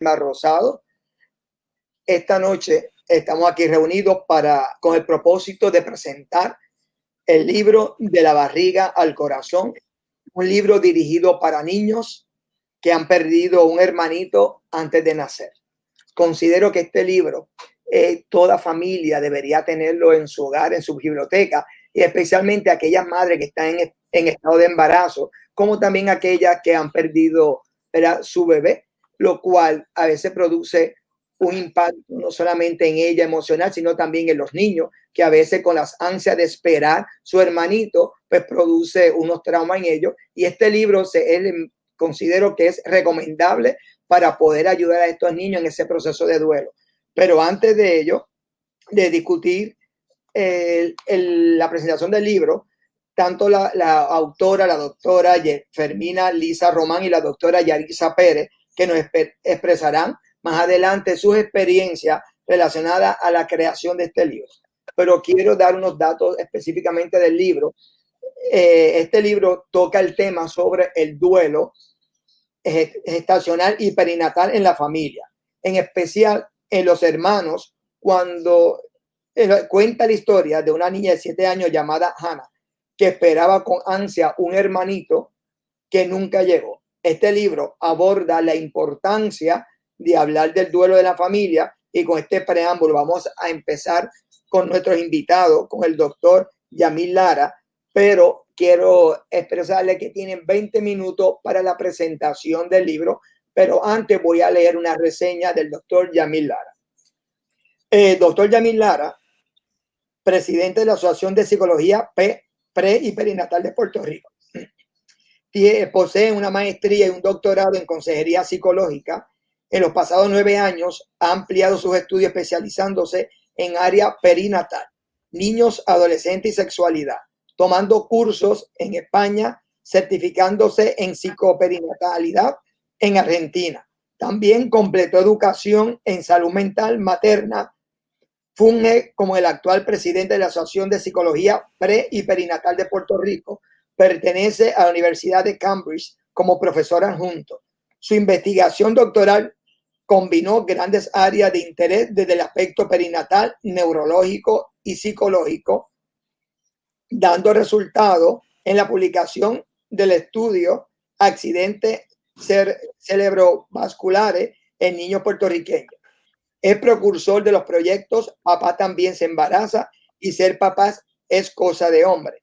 Rosado. Esta noche estamos aquí reunidos con el propósito de presentar el libro De la barriga al corazón, un libro dirigido para niños que han perdido un hermanito antes de nacer. Considero que este libro toda familia debería tenerlo en su hogar, en su biblioteca, y especialmente aquellas madres que están en estado de embarazo, como también aquellas que han perdido, ¿verdad?, su bebé, lo cual a veces produce un impacto no solamente en ella emocional, sino también en los niños, que a veces con las ansias de esperar su hermanito, pues produce unos traumas en ellos. Y este libro considero que es recomendable para poder ayudar a estos niños en ese proceso de duelo. Pero antes de ello, de discutir la presentación del libro, tanto la autora, la doctora Fermina Lisa Román, y la doctora Yarisa Pérez, que nos expresarán más adelante sus experiencias relacionadas a la creación de este libro. Pero quiero dar unos datos específicamente del libro. Este libro toca el tema sobre el duelo gestacional y perinatal en la familia, en especial en los hermanos, cuando cuenta la historia de una niña de 7 años llamada Hannah, que esperaba con ansia un hermanito que nunca llegó. Este libro aborda la importancia de hablar del duelo de la familia, y con este preámbulo vamos a empezar con nuestros invitados, con el doctor Yamil Lara, pero quiero expresarle que tienen 20 minutos para la presentación del libro, pero antes voy a leer una reseña del doctor Yamil Lara. Doctor Yamil Lara, presidente de la Asociación de Psicología Pre y Perinatal de Puerto Rico. Posee una maestría y un doctorado en consejería psicológica. En los pasados 9 años ha ampliado sus estudios especializándose en área perinatal, niños, adolescentes y sexualidad, tomando cursos en España, certificándose en psicoperinatelidad en Argentina. También completó educación en salud mental materna. Funge como el actual presidente de la Asociación de Psicología Pre y Perinatal de Puerto Rico. Pertenece a la Universidad de Cambridge como profesor adjunto. Su investigación doctoral combinó grandes áreas de interés desde el aspecto perinatal, neurológico y psicológico, dando resultado en la publicación del estudio Accidentes cerebrovasculares en niños puertorriqueños. Es precursor de los proyectos Papá también se embaraza y Ser papás es cosa de hombre,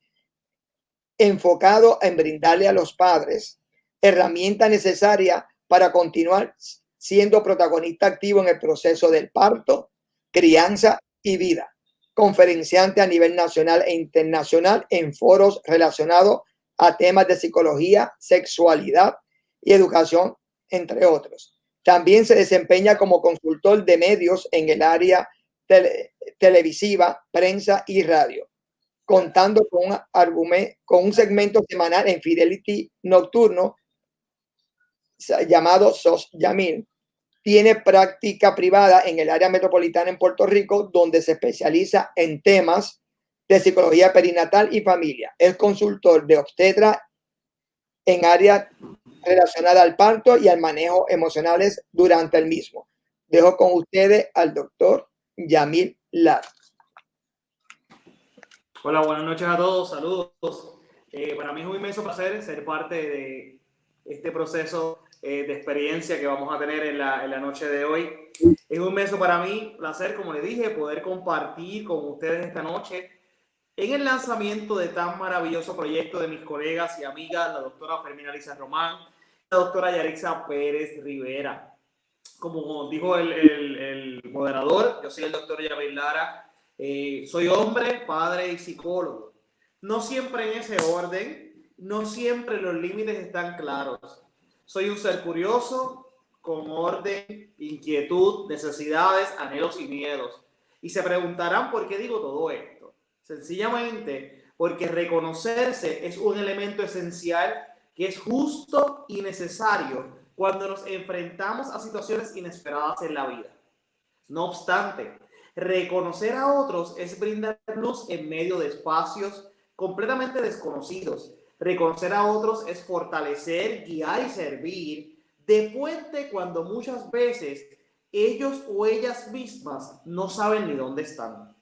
enfocado en brindarle a los padres herramientas necesarias para continuar siendo protagonista activo en el proceso del parto, crianza y vida. Conferenciante a nivel nacional e internacional en foros relacionados a temas de psicología, sexualidad y educación, entre otros. También se desempeña como consultor de medios en el área televisiva, prensa y radio, contando con un segmento semanal en Fidelity Nocturno llamado SOS Yamil. Tiene práctica privada en el área metropolitana en Puerto Rico, donde se especializa en temas de psicología perinatal y familia. Es consultor de obstetra en áreas relacionadas al parto y al manejo emocionales durante el mismo. Dejo con ustedes al doctor Yamil Lara. Hola, buenas noches a todos, saludos. Para mí es un inmenso placer ser parte de este proceso de experiencia que vamos a tener en la noche de hoy. Es un inmenso para mí placer, como les dije, poder compartir con ustedes esta noche en el lanzamiento de tan maravilloso proyecto de mis colegas y amigas, la doctora Fermina Lisa Román, la doctora Yarisa Pérez Rivera. Como dijo el moderador, yo soy el doctor Yamil Lara. Soy hombre, padre y psicólogo. No siempre en ese orden, no siempre los límites están claros. Soy un ser curioso, con orden, inquietud, necesidades, anhelos y miedos. Y se preguntarán por qué digo todo esto. Sencillamente porque reconocerse es un elemento esencial que es justo y necesario cuando nos enfrentamos a situaciones inesperadas en la vida. No obstante, reconocer a otros es brindar luz en medio de espacios completamente desconocidos. Reconocer a otros es fortalecer, guiar y servir de puente cuando muchas veces ellos o ellas mismas no saben ni dónde están.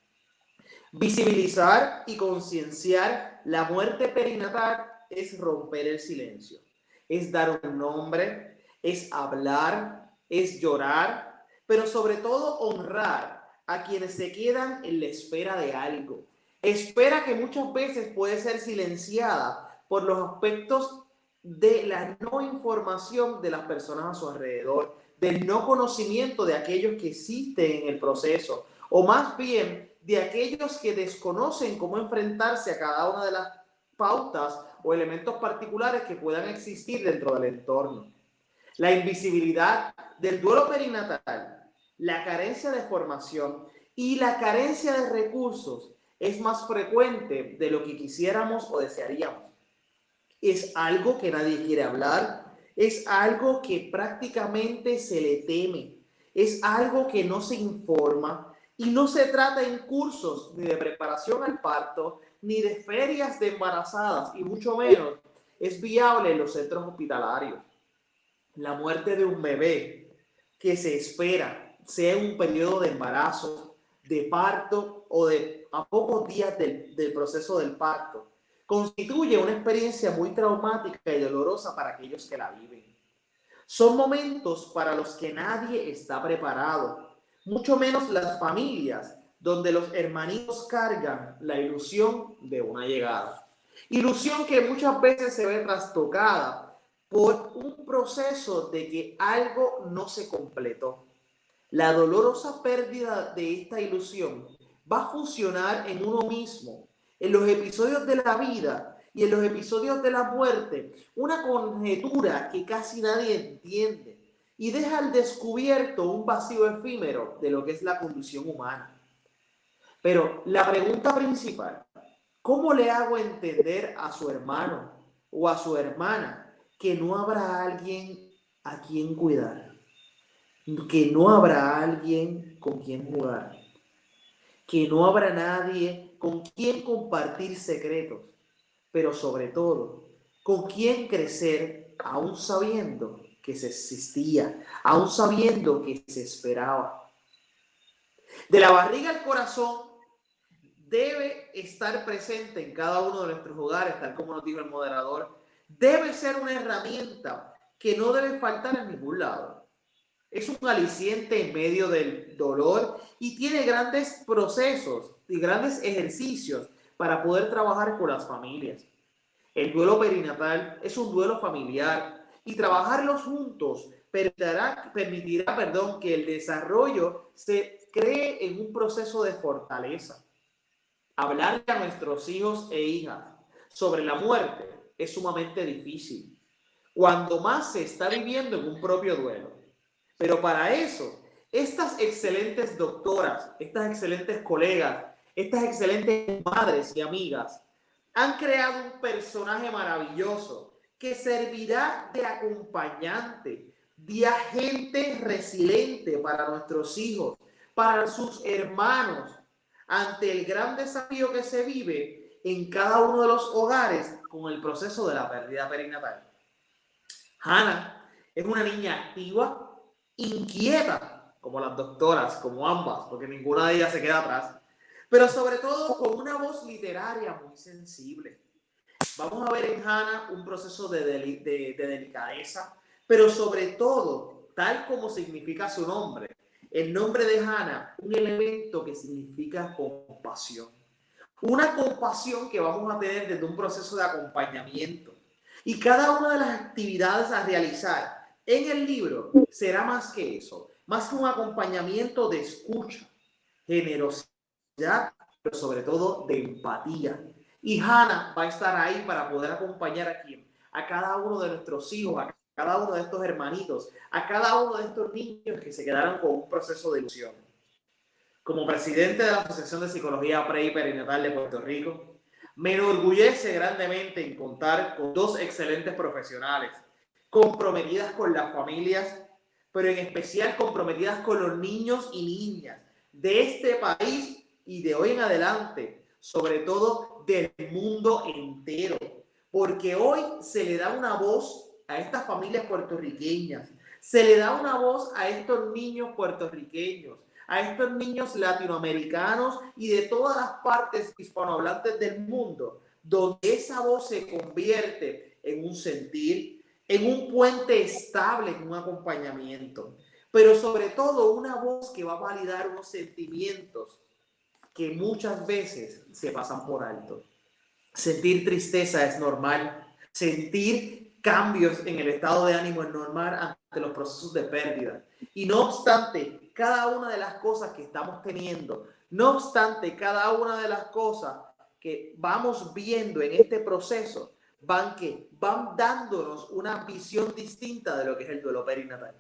Visibilizar y concienciar la muerte perinatal es romper el silencio, es dar un nombre, es hablar, es llorar, pero sobre todo honrar a quienes se quedan en la espera de algo. Espera que muchas veces puede ser silenciada por los aspectos de la no información de las personas a su alrededor, del no conocimiento de aquellos que existen en el proceso, o más bien de aquellos que desconocen cómo enfrentarse a cada una de las pautas o elementos particulares que puedan existir dentro del entorno. La invisibilidad del duelo perinatal, la carencia de formación y la carencia de recursos es más frecuente de lo que quisiéramos o desearíamos. Es algo que nadie quiere hablar, es algo que prácticamente se le teme, es algo que no se informa y no se trata en cursos ni de preparación al parto, ni de ferias de embarazadas y mucho menos es viable en los centros hospitalarios. La muerte de un bebé que se espera sea un periodo de embarazo, de parto o de a pocos días del proceso del parto, constituye una experiencia muy traumática y dolorosa para aquellos que la viven. Son momentos para los que nadie está preparado, mucho menos las familias, donde los hermanitos cargan la ilusión de una llegada. Ilusión que muchas veces se ve trastocada por un proceso de que algo no se completó. La dolorosa pérdida de esta ilusión va a funcionar en uno mismo, en los episodios de la vida y en los episodios de la muerte, una conjetura que casi nadie entiende y deja al descubierto un vacío efímero de lo que es la condición humana. Pero la pregunta principal, ¿cómo le hago entender a su hermano o a su hermana que no habrá alguien a quien cuidar? Que no habrá alguien con quien jugar, que no habrá nadie con quien compartir secretos, pero sobre todo, con quien crecer aún sabiendo que se existía, aún sabiendo que se esperaba. De la barriga al corazón debe estar presente en cada uno de nuestros hogares, tal como nos dijo el moderador. Debe ser una herramienta que no debe faltar en ningún lado. Es un aliciente en medio del dolor y tiene grandes procesos y grandes ejercicios para poder trabajar con las familias. El duelo perinatal es un duelo familiar y trabajarlos juntos permitirá que el desarrollo se cree en un proceso de fortaleza. Hablarle a nuestros hijos e hijas sobre la muerte es sumamente difícil, cuando más se está viviendo en un propio duelo. Pero para eso, estas excelentes doctoras, estas excelentes colegas, estas excelentes madres y amigas han creado un personaje maravilloso que servirá de acompañante, de agente resiliente para nuestros hijos, para sus hermanos, ante el gran desafío que se vive en cada uno de los hogares con el proceso de la pérdida perinatal. Hannah es una niña activa, inquieta, como las doctoras, como ambas, porque ninguna de ellas se queda atrás, pero sobre todo con una voz literaria muy sensible. Vamos a ver en Hannah un proceso de delicadeza, pero sobre todo, tal como significa su nombre, el nombre de Hannah, un elemento que significa compasión. Una compasión que vamos a tener desde un proceso de acompañamiento. Y cada una de las actividades a realizar en el libro será más que eso, más que un acompañamiento de escucha, generosidad, pero sobre todo de empatía. Y Hannah va a estar ahí para poder acompañar a quién, a cada uno de nuestros hijos, a cada uno de estos hermanitos, a cada uno de estos niños que se quedaron con un proceso de ilusión. Como presidente de la Asociación de Psicología Pre y Perinatal de Puerto Rico, me enorgullece grandemente en contar con dos excelentes profesionales, comprometidas con las familias, pero en especial comprometidas con los niños y niñas de este país y de hoy en adelante, sobre todo del mundo entero, porque hoy se le da una voz a estas familias puertorriqueñas, Se le da una voz a estos niños puertorriqueños, a estos niños latinoamericanos y de todas las partes hispanohablantes del mundo, donde esa voz se convierte en un sentir, en un puente estable, en un acompañamiento, pero sobre todo una voz que va a validar unos sentimientos que muchas veces se pasan por alto. Sentir tristeza es normal, sentir cambios en el estado de ánimo es normal ante los procesos de pérdida. Y no obstante, cada una de las cosas que estamos teniendo, no obstante, cada una de las cosas que vamos viendo en este proceso, van dándonos una visión distinta de lo que es el duelo perinatal.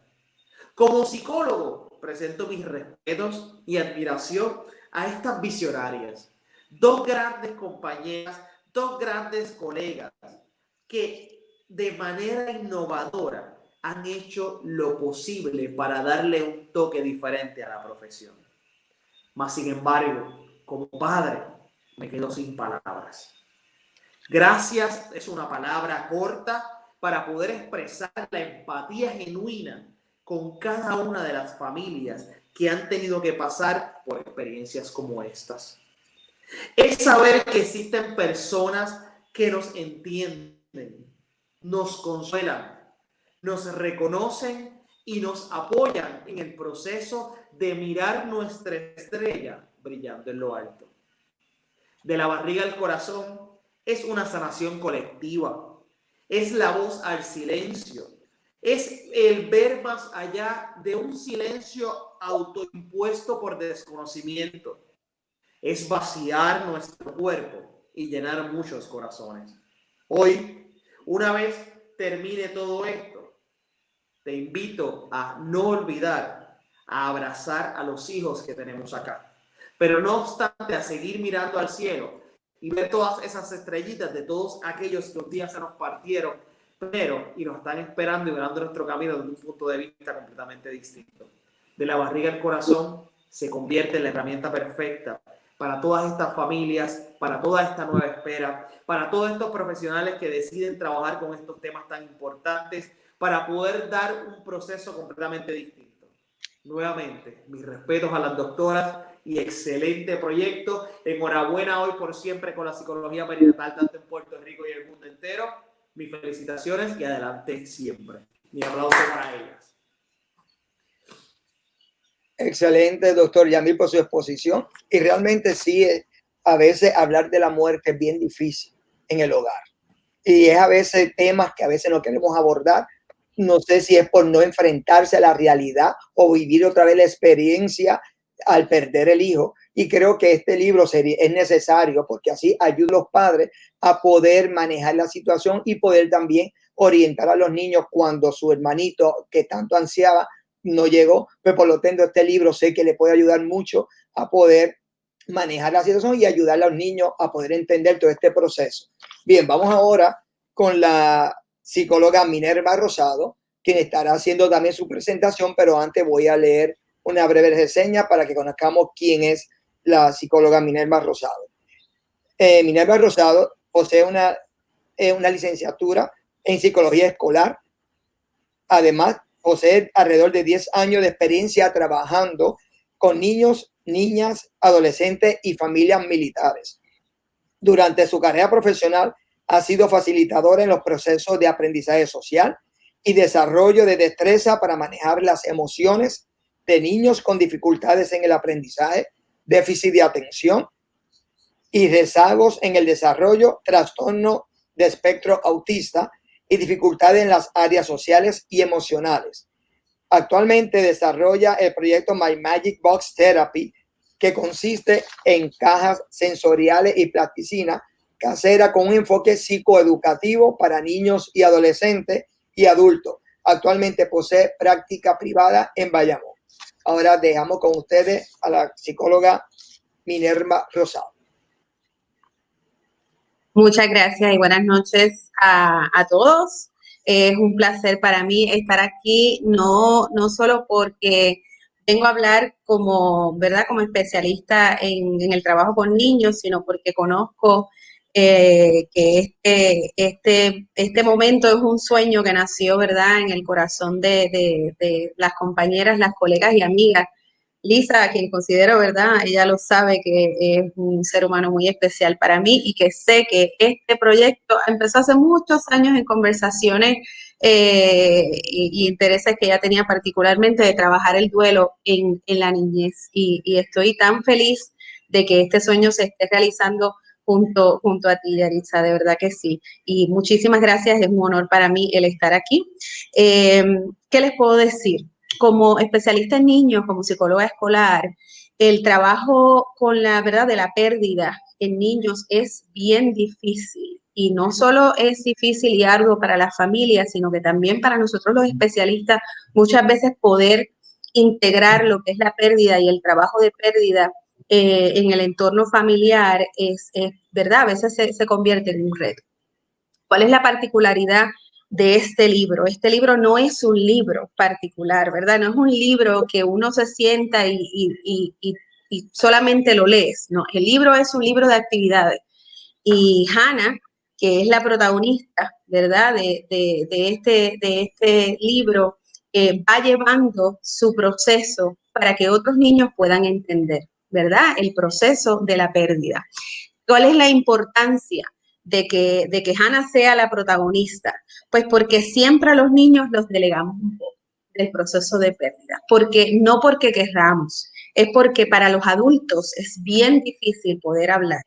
Como psicólogo, presento mis respetos y admiración a estas visionarias, dos grandes compañeras, dos grandes colegas que de manera innovadora han hecho lo posible para darle un toque diferente a la profesión. Mas, sin embargo, como padre, me quedo sin palabras. Gracias es una palabra corta para poder expresar la empatía genuina con cada una de las familias que han tenido que pasar por experiencias como estas. Es saber que existen personas que nos entienden, nos consuelan, nos reconocen y nos apoyan en el proceso de mirar nuestra estrella brillando en lo alto. De la barriga al corazón es una sanación colectiva, es la voz al silencio, es el ver más allá de un silencio autoimpuesto por desconocimiento. Es vaciar nuestro cuerpo y llenar muchos corazones. Hoy, una vez termine todo esto, te invito a no olvidar, a abrazar a los hijos que tenemos acá. Pero no obstante, a seguir mirando al cielo y ver todas esas estrellitas de todos aquellos que un día se nos partieron primero y nos están esperando y mirando nuestro camino desde un punto de vista completamente distinto. De la barriga al corazón se convierte en la herramienta perfecta para todas estas familias, para toda esta nueva espera, para todos estos profesionales que deciden trabajar con estos temas tan importantes, para poder dar un proceso completamente distinto. Nuevamente, mis respetos a las doctoras y excelente proyecto. Enhorabuena hoy por siempre con la psicología perinatal, tanto en Puerto Rico y el mundo entero. Mis felicitaciones y adelante siempre. Mi aplauso para ellas. Excelente, doctor Yamil, por su exposición. Y realmente sí, a veces hablar de la muerte es bien difícil en el hogar. Y es a veces temas que a veces no queremos abordar. No sé si es por no enfrentarse a la realidad o vivir otra vez la experiencia al perder el hijo. Y creo que este libro es necesario porque así ayuda a los padres a poder manejar la situación y poder también orientar a los niños cuando su hermanito que tanto ansiaba no llegó. Pero por lo tanto, este libro sé que le puede ayudar mucho a poder manejar la situación y ayudar a los niños a poder entender todo este proceso. Bien, vamos ahora con la psicóloga Minerva Rosado, quien estará haciendo también su presentación, pero antes voy a leer una breve reseña para que conozcamos quién es la psicóloga Minerva Rosado. Minerva Rosado posee una licenciatura en psicología escolar. Además, posee alrededor de 10 años de experiencia trabajando con niños, niñas, adolescentes y familias militares. Durante su carrera profesional, ha sido facilitadora en los procesos de aprendizaje social y desarrollo de destreza para manejar las emociones de niños con dificultades en el aprendizaje, déficit de atención y rezagos en el desarrollo, trastorno de espectro autista y dificultades en las áreas sociales y emocionales. Actualmente desarrolla el proyecto My Magic Box Therapy, que consiste en cajas sensoriales y plasticina casera con un enfoque psicoeducativo para niños y adolescentes y adultos. Actualmente posee práctica privada en Bayamón. Ahora dejamos con ustedes a la psicóloga Minerva Rosado. Muchas gracias y buenas noches a todos. Es un placer para mí estar aquí, no solo porque vengo a hablar como, ¿verdad?, como especialista en el trabajo con niños, sino porque conozco que este momento es un sueño que nació, ¿verdad?, en el corazón de las compañeras, las colegas y amigas. Lisa, a quien considero, ¿verdad?, ella lo sabe, que es un ser humano muy especial para mí y que sé que este proyecto empezó hace muchos años en conversaciones y intereses que ella tenía, particularmente de trabajar el duelo en la niñez. Y estoy tan feliz de que este sueño se esté realizando junto a ti, Yaritza, de verdad que sí. Y muchísimas gracias, es un honor para mí el estar aquí. ¿Qué les puedo decir? Como especialista en niños, como psicóloga escolar, el trabajo con la verdad de la pérdida en niños es bien difícil. Y no solo es difícil y arduo para las familias, sino que también para nosotros los especialistas, muchas veces poder integrar lo que es la pérdida y el trabajo de pérdida en el entorno familiar es ¿verdad? A veces se convierte en un reto. ¿Cuál es la particularidad de este libro? Este libro no es un libro particular, ¿verdad? No es un libro que uno se sienta y solamente lo lees, no. El libro es un libro de actividades. Y Hannah, que es la protagonista, ¿verdad?, de este libro, va llevando su proceso para que otros niños puedan entender, ¿verdad?, el proceso de la pérdida. ¿Cuál es la importancia de que Hannah sea la protagonista? Pues porque siempre a los niños los delegamos un poco del proceso de pérdida, no porque querramos, es porque para los adultos es bien difícil poder hablar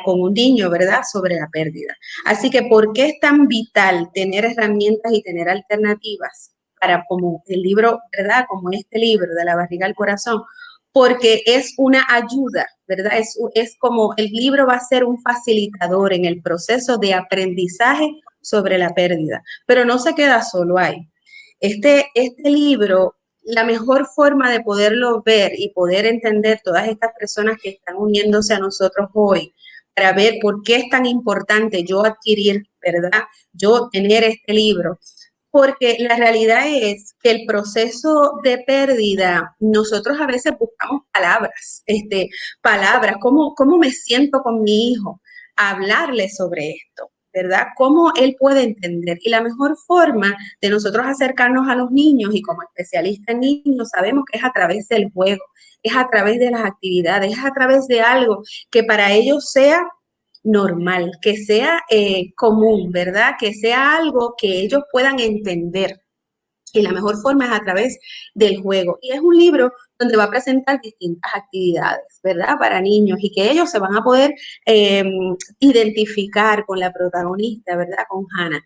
con un niño, ¿verdad?, sobre la pérdida. Así que, ¿por qué es tan vital tener herramientas y tener alternativas para, como el libro, ¿verdad?, como este libro, De la barriga al corazón? Porque es una ayuda, ¿verdad? Es como el libro va a ser un facilitador en el proceso de aprendizaje sobre la pérdida, pero no se queda solo ahí. Este libro, la mejor forma de poderlo ver y poder entender todas estas personas que están uniéndose a nosotros hoy, para ver por qué es tan importante yo adquirir, ¿verdad?, yo tener este libro, porque la realidad es que el proceso de pérdida, nosotros a veces buscamos palabras, ¿cómo me siento con mi hijo? Hablarle sobre esto, ¿verdad? ¿Cómo él puede entender? Y la mejor forma de nosotros acercarnos a los niños, y como especialistas en niños sabemos que es a través del juego, es a través de las actividades, es a través de algo que para ellos sea normal, que sea común, ¿verdad? Que sea algo que ellos puedan entender. Y la mejor forma es a través del juego. Y es un libro donde va a presentar distintas actividades, ¿verdad?, para niños, y que ellos se van a poder identificar con la protagonista, ¿verdad?, con Hannah.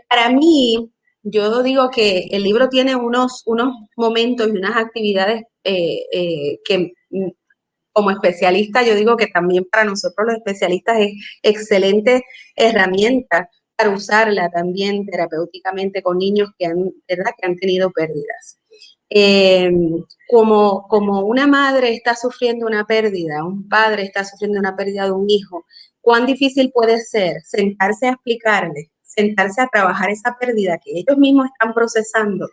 Para mí, yo digo que el libro tiene unos momentos y unas actividades que como especialista, yo digo que también para nosotros los especialistas es excelente herramienta para usarla también terapéuticamente con niños ¿verdad?, que han tenido pérdidas. Como una madre está sufriendo una pérdida, un padre está sufriendo una pérdida de un hijo, ¿cuán difícil puede ser sentarse a explicarle, sentarse a trabajar esa pérdida que ellos mismos están procesando,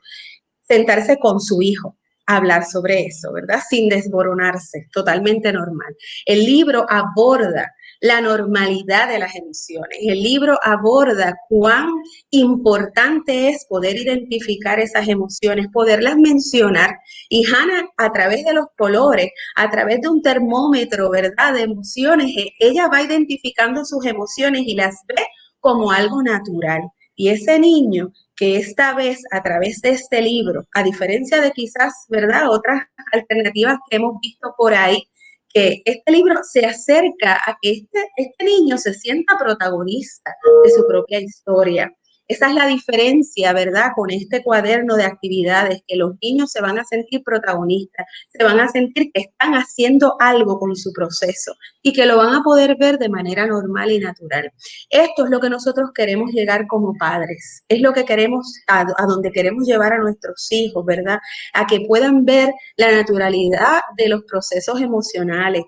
sentarse con su hijo, hablar sobre eso, ¿verdad?, sin desboronarse, totalmente normal? El libro aborda la normalidad de las emociones. El libro aborda cuán importante es poder identificar esas emociones, poderlas mencionar. Y Hannah, a través de los colores, a través de un termómetro, ¿verdad?, de emociones, ella va identificando sus emociones y las ve como algo natural. Y ese niño que esta vez, a través de este libro, a diferencia de quizás, ¿verdad?, otras alternativas que hemos visto por ahí, que este libro se acerca a que este niño se sienta protagonista de su propia historia. Esa es la diferencia, ¿verdad?, con este cuaderno de actividades, que los niños se van a sentir protagonistas, se van a sentir que están haciendo algo con su proceso y que lo van a poder ver de manera normal y natural. Esto es lo que nosotros queremos llegar como padres, es lo que queremos, a donde queremos llevar a nuestros hijos, ¿verdad?, a que puedan ver la naturalidad de los procesos emocionales.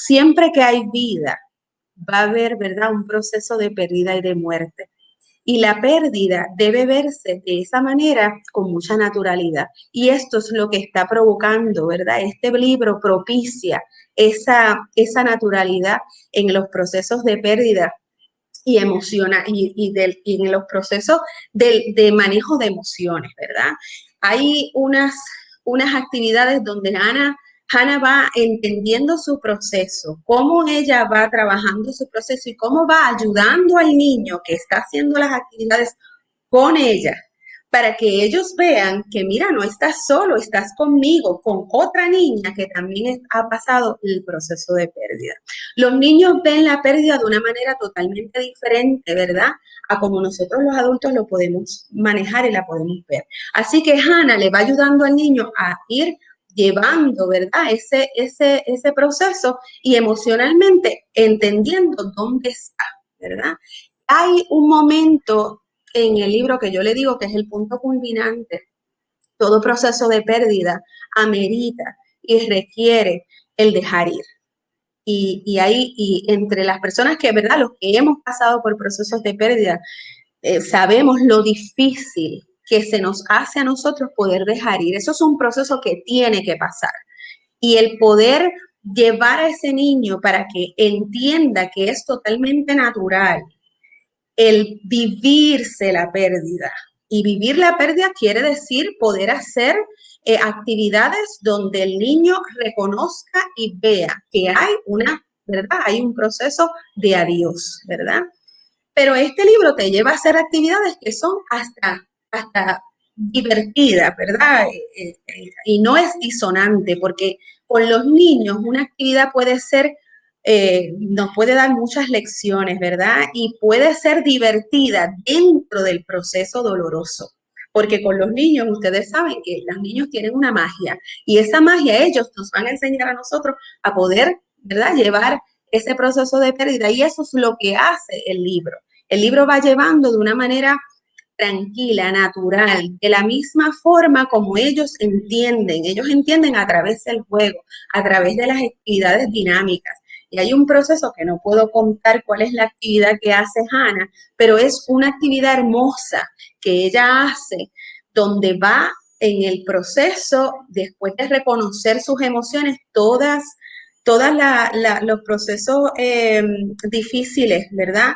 Siempre que hay vida, va a haber, ¿verdad?, un proceso de pérdida y de muerte. Y la pérdida debe verse de esa manera con mucha naturalidad. Y esto es lo que está provocando, ¿verdad? Este libro propicia esa naturalidad en los procesos de pérdida y emociona y en los procesos de manejo de emociones, ¿verdad? Hay unas actividades donde Hannah va entendiendo su proceso, cómo ella va trabajando su proceso y cómo va ayudando al niño que está haciendo las actividades con ella, para que ellos vean que, mira, no estás solo, estás conmigo, con otra niña que también ha pasado el proceso de pérdida. Los niños ven la pérdida de una manera totalmente diferente, ¿verdad? A como nosotros los adultos lo podemos manejar y la podemos ver. Así que Hannah le va ayudando al niño a ir llevando, ¿verdad? Ese proceso y emocionalmente entendiendo dónde está, ¿verdad? Hay un momento en el libro que yo le digo que es el punto culminante. Todo proceso de pérdida amerita y requiere el dejar ir. Y entre las personas que, ¿verdad? Los que hemos pasado por procesos de pérdida, sabemos lo difícil que se nos hace a nosotros poder dejar ir. Eso es un proceso que tiene que pasar. Y el poder llevar a ese niño para que entienda que es totalmente natural el vivirse la pérdida. Y vivir la pérdida quiere decir poder hacer actividades donde el niño reconozca y vea que hay ¿verdad? Hay un proceso de adiós, ¿verdad? Pero este libro te lleva a hacer actividades que son hasta divertidas, ¿verdad? Y no es disonante, porque con los niños una actividad puede ser, nos puede dar muchas lecciones, ¿verdad? Y puede ser divertida dentro del proceso doloroso. Porque con los niños, ustedes saben que los niños tienen una magia y esa magia ellos nos van a enseñar a nosotros a poder, ¿verdad?, llevar ese proceso de pérdida, y eso es lo que hace el libro. El libro va llevando de una manera tranquila, natural, de la misma forma como ellos entienden a través del juego, a través de las actividades dinámicas. Y hay un proceso que no puedo contar cuál es la actividad que hace Hannah, pero es una actividad hermosa que ella hace, donde va en el proceso, después de reconocer sus emociones, todos los procesos difíciles, ¿verdad?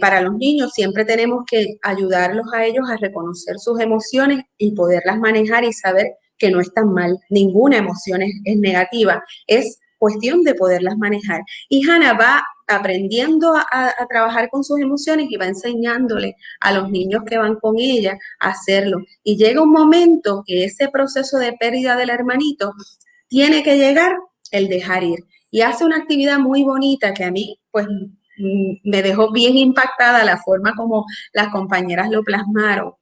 Para los niños siempre tenemos que ayudarlos a ellos a reconocer sus emociones y poderlas manejar y saber que no están mal. Ninguna emoción es negativa, es cuestión de poderlas manejar. Y Hannah va aprendiendo a trabajar con sus emociones y va enseñándole a los niños que van con ella a hacerlo. Y llega un momento que ese proceso de pérdida del hermanito tiene que llegar el dejar ir. Y hace una actividad muy bonita que a mí, pues, me dejó bien impactada la forma como las compañeras lo plasmaron,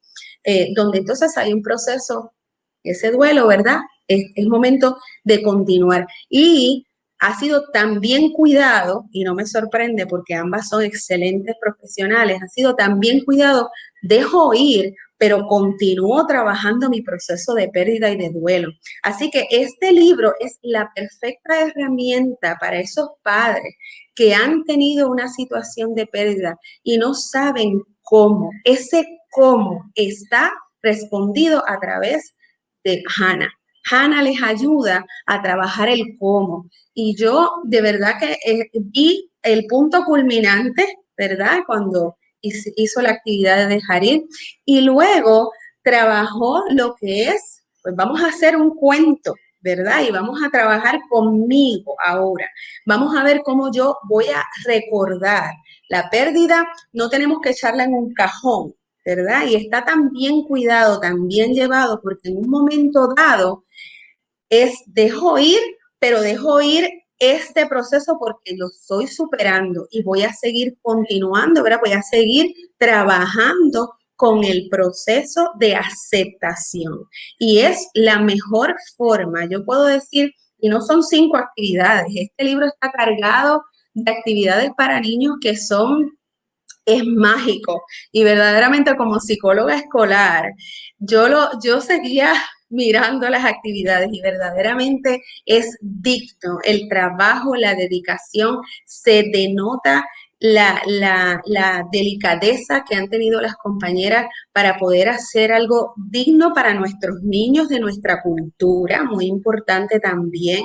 donde entonces hay un proceso, ese duelo, ¿verdad? Es momento de continuar. Y ha sido tan bien cuidado, y no me sorprende porque ambas son excelentes profesionales, ha sido tan bien cuidado, dejo ir, pero continúo trabajando mi proceso de pérdida y de duelo. Así que este libro es la perfecta herramienta para esos padres que han tenido una situación de pérdida y no saben cómo. Ese cómo está respondido a través de Hannah. Hannah les ayuda a trabajar el cómo. Y yo de verdad que vi el punto culminante, ¿verdad? Cuando hizo la actividad de dejar ir. Y luego trabajó lo que es, pues vamos a hacer un cuento, ¿verdad? Y vamos a trabajar conmigo ahora. Vamos a ver cómo yo voy a recordar. La pérdida no tenemos que echarla en un cajón, ¿verdad? Y está tan bien cuidado, tan bien llevado, porque en un momento dado dejo ir, pero dejo ir este proceso porque lo estoy superando y voy a seguir continuando, ¿verdad? Voy a seguir trabajando con el proceso de aceptación. Y es la mejor forma, yo puedo decir, y no son 5 actividades, este libro está cargado de actividades para niños que es mágico. Y verdaderamente como psicóloga escolar, yo seguía mirando las actividades y verdaderamente es digno el trabajo, la dedicación, se denota la delicadeza que han tenido las compañeras para poder hacer algo digno para nuestros niños de nuestra cultura, muy importante también,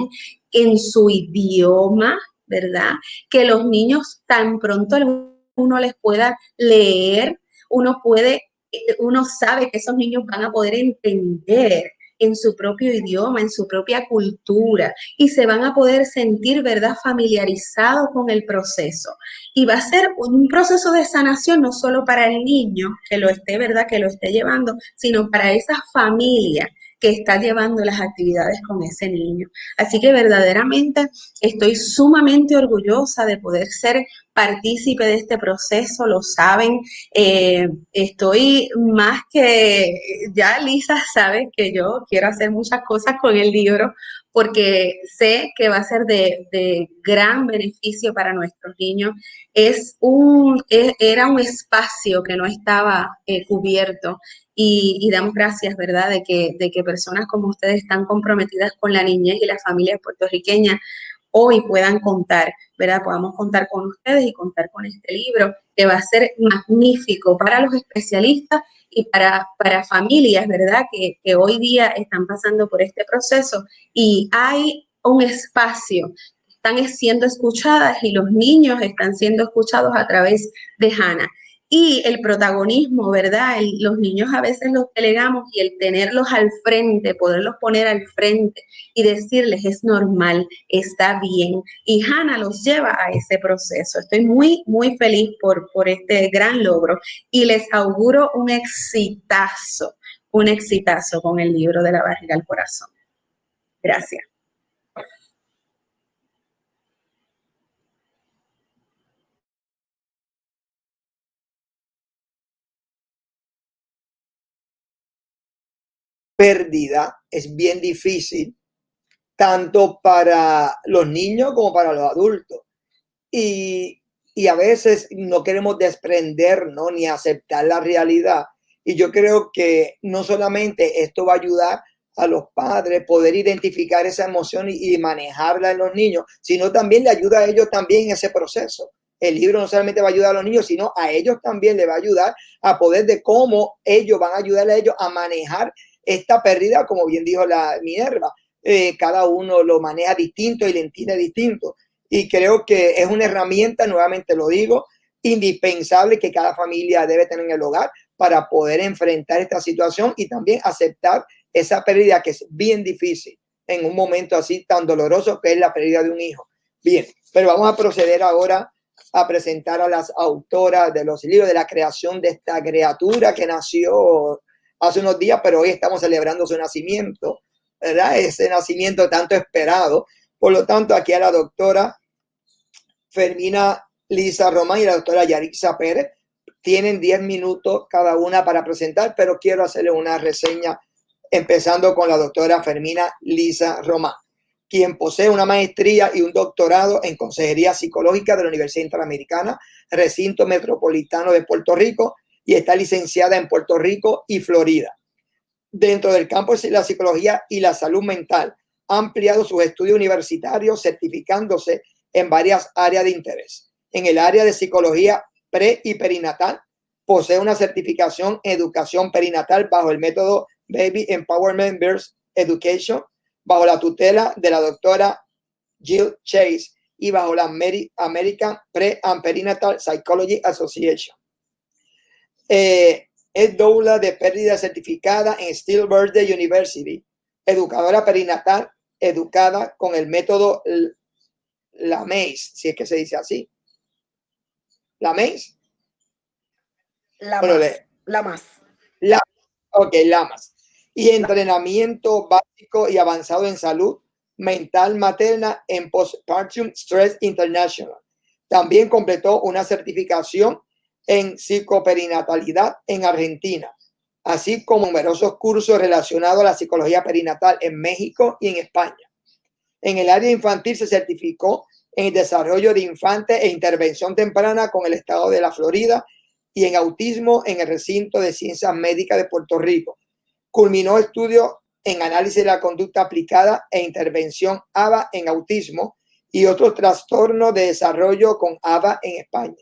en su idioma, ¿verdad? Que los niños tan pronto uno les pueda leer, uno sabe que esos niños van a poder entender en su propio idioma, en su propia cultura, y se van a poder sentir, ¿verdad?, familiarizados con el proceso. Y va a ser un proceso de sanación no solo para el niño que lo esté, ¿verdad?, que lo esté llevando, sino para esa familia que está llevando las actividades con ese niño. Así que verdaderamente estoy sumamente orgullosa de poder ser partícipe de este proceso, lo saben. Estoy más que, ya Lisa sabe que yo quiero hacer muchas cosas con el libro porque sé que va a ser de gran beneficio para nuestros niños. Era un espacio que no estaba cubierto y damos gracias, ¿verdad?, de que personas como ustedes están comprometidas con la niñez y las familias puertorriqueñas hoy puedan contar, ¿verdad? Podamos contar con ustedes y contar con este libro que va a ser magnífico para los especialistas y para familias, ¿verdad? Que hoy día están pasando por este proceso y hay un espacio, están siendo escuchadas y los niños están siendo escuchados a través de Hannah. Y el protagonismo, ¿verdad? Los niños a veces los delegamos y el tenerlos al frente, poderlos poner al frente y decirles es normal, está bien. Y Hannah los lleva a ese proceso. Estoy muy, muy feliz por este gran logro y les auguro un exitazo con el libro de La barriga al corazón. Gracias. Pérdida es bien difícil, tanto para los niños como para los adultos. Y a veces no queremos desprendernos ni aceptar la realidad. Y yo creo que no solamente esto va a ayudar a los padres poder identificar esa emoción y manejarla en los niños, sino también le ayuda a ellos también en ese proceso. El libro no solamente va a ayudar a los niños, sino a ellos también le va a ayudar a poder de cómo ellos van a ayudar a ellos a manejar esta pérdida, como bien dijo la Minerva. Cada uno lo maneja distinto y le entiende distinto. Y creo que es una herramienta, nuevamente lo digo, indispensable que cada familia debe tener en el hogar para poder enfrentar esta situación y también aceptar esa pérdida que es bien difícil en un momento así tan doloroso que es la pérdida de un hijo. Bien, pero vamos a proceder ahora a presentar a las autoras de los libros de la creación de esta criatura que nació hace unos días, pero hoy estamos celebrando su nacimiento, ¿verdad? Ese nacimiento tanto esperado. Por lo tanto, aquí a la doctora Fermina Lisa Román y la doctora Yarixa Pérez tienen 10 minutos cada una para presentar, pero quiero hacerle una reseña empezando con la doctora Fermina Lisa Román, quien posee una maestría y un doctorado en consejería psicológica de la Universidad Interamericana, recinto metropolitano de Puerto Rico, y está licenciada en Puerto Rico y Florida. Dentro del campo de la psicología y la salud mental, ha ampliado sus estudios universitarios, certificándose en varias áreas de interés. En el área de psicología pre y perinatal, posee una certificación en educación perinatal bajo el método Baby Empowerment Birth Education, bajo la tutela de la doctora Jill Chase y bajo la American Pre and Perinatal Psychology Association. Es doula de pérdida certificada en Stillwater University, educadora perinatal educada con el método LAMACE, si es que se dice así. ¿LAMACE? LAMAS. Y entrenamiento básico y avanzado en salud mental materna en Postpartum Stress International. También completó una certificación en psicoperinatelidad en Argentina, así como numerosos cursos relacionados a la psicología perinatal en México y en España. En el área infantil se certificó en el desarrollo de infantes e intervención temprana con el estado de la Florida y en autismo en el recinto de ciencias médicas de Puerto Rico. Culminó estudios en análisis de la conducta aplicada e intervención ABA en autismo y otros trastornos de desarrollo con ABA en España.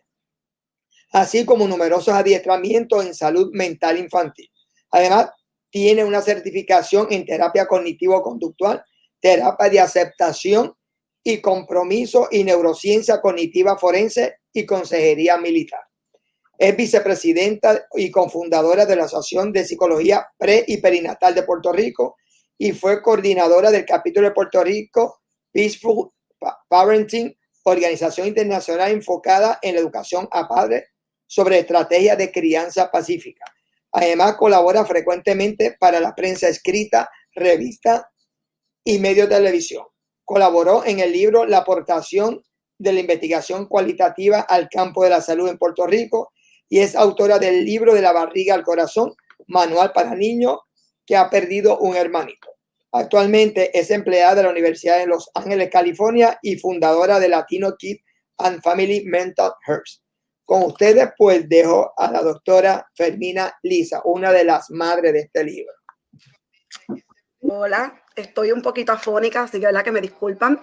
así como numerosos adiestramientos en salud mental infantil. Además, tiene una certificación en terapia cognitivo-conductual, terapia de aceptación y compromiso y neurociencia cognitiva forense y consejería militar. Es vicepresidenta y cofundadora de la Asociación de Psicología Pre y Perinatal de Puerto Rico y fue coordinadora del capítulo de Puerto Rico Peaceful Parenting, organización internacional enfocada en la educación a padres sobre estrategias de crianza pacífica. Además, colabora frecuentemente para la prensa escrita, revista y medios de televisión. Colaboró en el libro La aportación de la investigación cualitativa al campo de la salud en Puerto Rico y es autora del libro De la barriga al corazón, manual para niños que ha perdido un hermanito. Actualmente es empleada de la Universidad de Los Ángeles, California y fundadora de Latino Kids and Family Mental Health. Con ustedes, pues, dejo a la doctora Fermina Lisa, una de las madres de este libro. Hola, estoy un poquito afónica, así que verdad que me disculpan.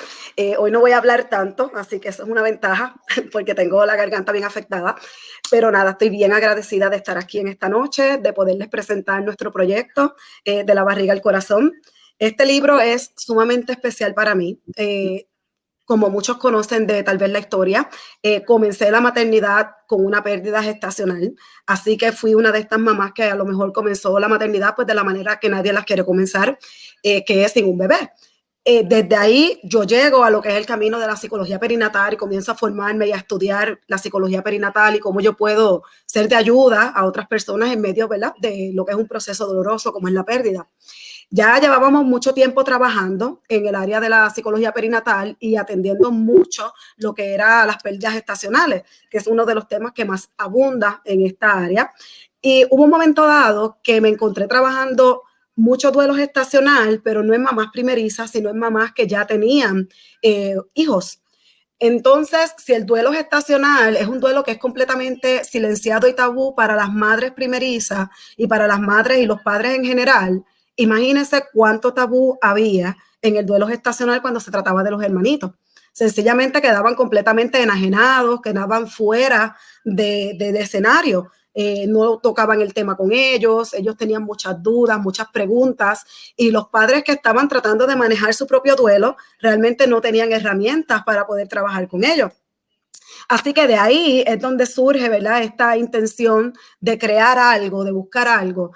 Hoy no voy a hablar tanto, así que eso es una ventaja, porque tengo la garganta bien afectada. Pero nada, estoy bien agradecida de estar aquí en esta noche, de poderles presentar nuestro proyecto de la barriga al corazón. Este libro es sumamente especial para mí. Como muchos conocen de tal vez la historia, comencé la maternidad con una pérdida gestacional, así que fui una de estas mamás que a lo mejor comenzó la maternidad pues de la manera que nadie las quiere comenzar, que es sin un bebé. Desde ahí yo llego a lo que es el camino de la psicología perinatal y comienzo a formarme y a estudiar la psicología perinatal y cómo yo puedo ser de ayuda a otras personas en medio, ¿verdad?, de lo que es un proceso doloroso como es la pérdida. Ya llevábamos mucho tiempo trabajando en el área de la psicología perinatal y atendiendo mucho lo que era las pérdidas gestacionales, que es uno de los temas que más abunda en esta área. Y hubo un momento dado que me encontré trabajando mucho duelo gestacional, pero no en mamás primerizas, sino en mamás que ya tenían hijos. Entonces, si el duelo gestacional es un duelo que es completamente silenciado y tabú para las madres primerizas y para las madres y los padres en general, imagínense cuánto tabú había en el duelo gestacional cuando se trataba de los hermanitos. Sencillamente quedaban completamente enajenados, quedaban fuera de escenario. No tocaban el tema con ellos tenían muchas dudas, muchas preguntas y los padres que estaban tratando de manejar su propio duelo realmente no tenían herramientas para poder trabajar con ellos. Así que de ahí es donde surge, ¿verdad?, esta intención de crear algo, de buscar algo,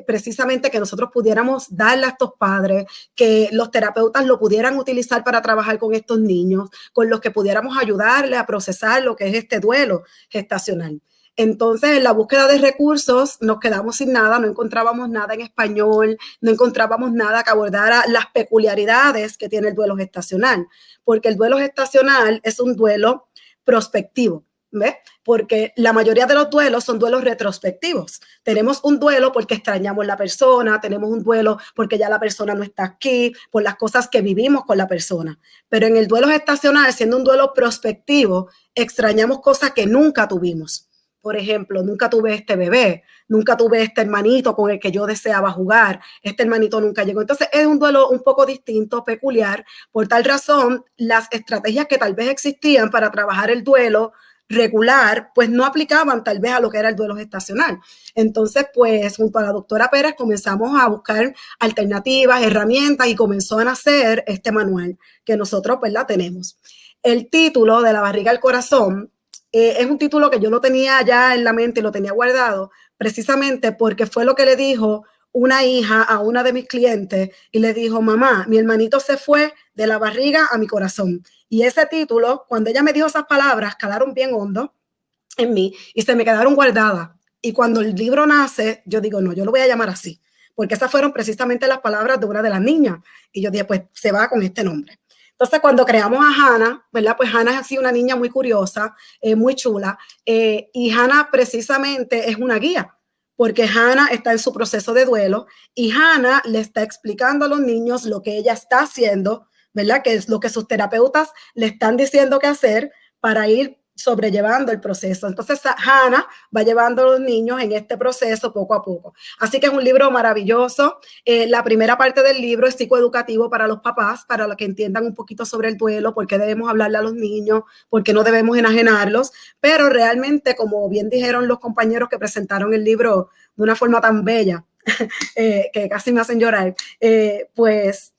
precisamente que nosotros pudiéramos darle a estos padres, que los terapeutas lo pudieran utilizar para trabajar con estos niños, con los que pudiéramos ayudarle a procesar lo que es este duelo gestacional. Entonces, en la búsqueda de recursos nos quedamos sin nada, no encontrábamos nada en español, no encontrábamos nada que abordara las peculiaridades que tiene el duelo gestacional, porque el duelo gestacional es un duelo prospectivo, ¿ves? Porque la mayoría de los duelos son duelos retrospectivos. Tenemos un duelo porque extrañamos la persona, tenemos un duelo porque ya la persona no está aquí, por las cosas que vivimos con la persona. Pero en el duelo gestacional, siendo un duelo prospectivo, extrañamos cosas que nunca tuvimos. Por ejemplo, nunca tuve este bebé, nunca tuve este hermanito con el que yo deseaba jugar, este hermanito nunca llegó. Entonces es un duelo un poco distinto, peculiar. Por tal razón, las estrategias que tal vez existían para trabajar el duelo regular, pues no aplicaban tal vez a lo que era el duelo gestacional. Entonces, pues junto a la doctora Pérez comenzamos a buscar alternativas, herramientas y comenzó a nacer este manual que nosotros pues la tenemos. El título de La barriga al corazón es un título que yo lo tenía ya en la mente y lo tenía guardado precisamente porque fue lo que le dijo una hija a una de mis clientes y le dijo: mamá, mi hermanito se fue de la barriga a mi corazón. Y ese título, cuando ella me dijo esas palabras, calaron bien hondo en mí y se me quedaron guardadas. Y cuando el libro nace, yo digo, no, yo lo voy a llamar así, porque esas fueron precisamente las palabras de una de las niñas. Y yo dije, pues se va con este nombre. Entonces, cuando creamos a Hannah, ¿verdad? Pues Hannah es así una niña muy curiosa, muy chula, y Hannah precisamente es una guía, porque Hannah está en su proceso de duelo y Hannah le está explicando a los niños lo que ella está haciendo, ¿verdad? Que es lo que sus terapeutas le están diciendo que hacer para ir sobrellevando el proceso. Entonces, Hannah va llevando a los niños en este proceso poco a poco. Así que es un libro maravilloso. La primera parte del libro es psicoeducativo para los papás, para que entiendan un poquito sobre el duelo, por qué debemos hablarle a los niños, por qué no debemos enajenarlos. Pero realmente, como bien dijeron los compañeros que presentaron el libro de una forma tan bella, que casi me hacen llorar, pues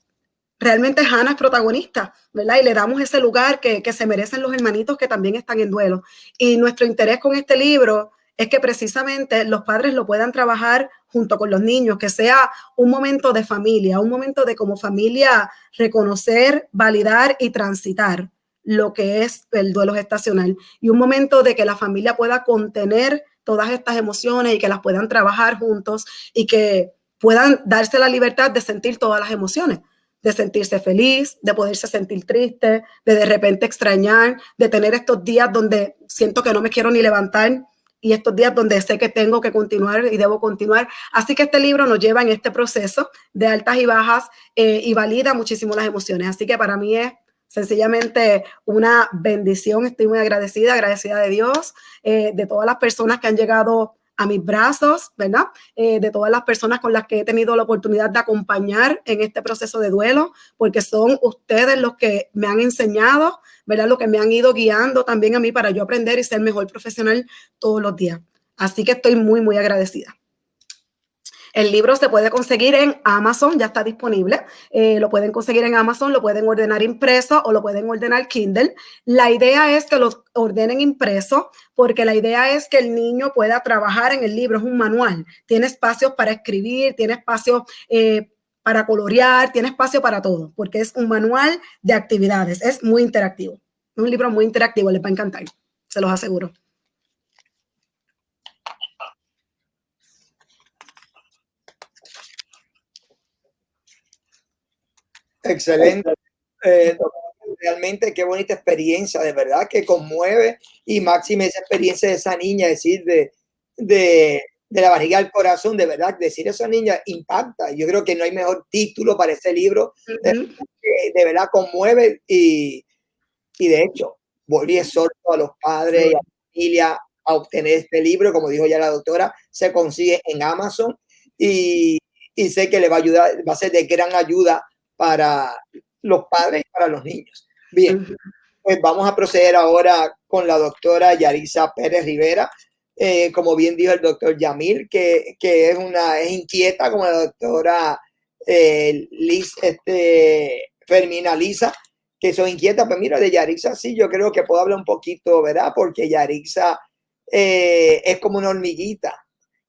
realmente Hannah es protagonista, ¿verdad? Y le damos ese lugar que se merecen los hermanitos que también están en duelo. Y nuestro interés con este libro es que precisamente los padres lo puedan trabajar junto con los niños, que sea un momento de familia, un momento de como familia reconocer, validar y transitar lo que es el duelo gestacional y un momento de que la familia pueda contener todas estas emociones y que las puedan trabajar juntos y que puedan darse la libertad de sentir todas las emociones, de sentirse feliz, de poderse sentir triste, de repente extrañar, de tener estos días donde siento que no me quiero ni levantar y estos días donde sé que tengo que continuar y debo continuar. Así que este libro nos lleva en este proceso de altas y bajas y valida muchísimo las emociones. Así que para mí es sencillamente una bendición. Estoy muy agradecida de Dios, de todas las personas que han llegado a mis brazos, ¿verdad? De todas las personas con las que he tenido la oportunidad de acompañar en este proceso de duelo, porque son ustedes los que me han enseñado, ¿verdad? Lo que me han ido guiando también a mí para yo aprender y ser mejor profesional todos los días. Así que estoy muy, muy agradecida. El libro se puede conseguir en Amazon, ya está disponible. Lo pueden conseguir en Amazon, lo pueden ordenar impreso o lo pueden ordenar Kindle. La idea es que lo ordenen impreso porque la idea es que el niño pueda trabajar en el libro. Es un manual. Tiene espacios para escribir, tiene espacios para colorear, tiene espacio para todo, porque es un manual de actividades. Es muy interactivo. Es un libro muy interactivo, les va a encantar, se los aseguro. Excelente. Realmente qué bonita experiencia, de verdad que conmueve y máxima esa experiencia de esa niña, decir de la barriga al corazón, de verdad, decir a esa niña impacta. Yo creo que no hay mejor título para ese libro, de verdad conmueve y de hecho volví exhorto a los padres y a la familia a obtener este libro, como dijo ya la doctora, se consigue en Amazon y sé que le va a ayudar, va a ser de gran ayuda para los padres y para los niños. Bien, pues vamos a proceder ahora con la doctora Yarisa Pérez Rivera. Como bien dijo el doctor Yamil, que es inquieta como la doctora Fermina Lisa, que son inquietas. Pues mira, de Yarixa sí, yo creo que puedo hablar un poquito, ¿verdad? Porque Yarixa es como una hormiguita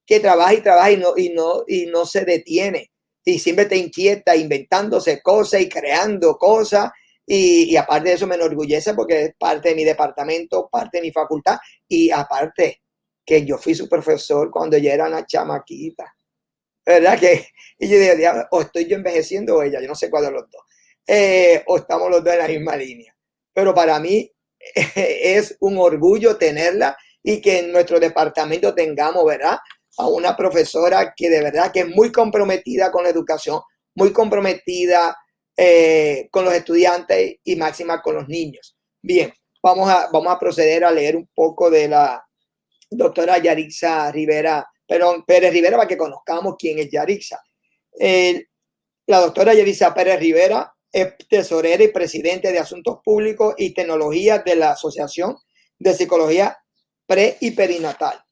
que trabaja y trabaja y no se detiene. Y siempre te inquieta inventándose cosas y creando cosas. Y aparte de eso me enorgullece porque es parte de mi departamento, parte de mi facultad. Y aparte que yo fui su profesor cuando ella era una chamaquita. ¿Verdad? Y yo dije, o estoy yo envejeciendo o ella, yo no sé cuál de los dos. O estamos los dos en la misma línea. Pero para mí es un orgullo tenerla y que en nuestro departamento tengamos, ¿verdad?, a una profesora que de verdad que es muy comprometida con la educación, muy comprometida con los estudiantes y máxima con los niños. Bien, vamos a proceder a leer un poco de la doctora Yarixa Rivera, Pérez Rivera, para que conozcamos quién es Yarixa. La doctora Yarixa Pérez Rivera es tesorera y presidente de Asuntos Públicos y Tecnologías de la Asociación de Psicología Pre y Perinatal.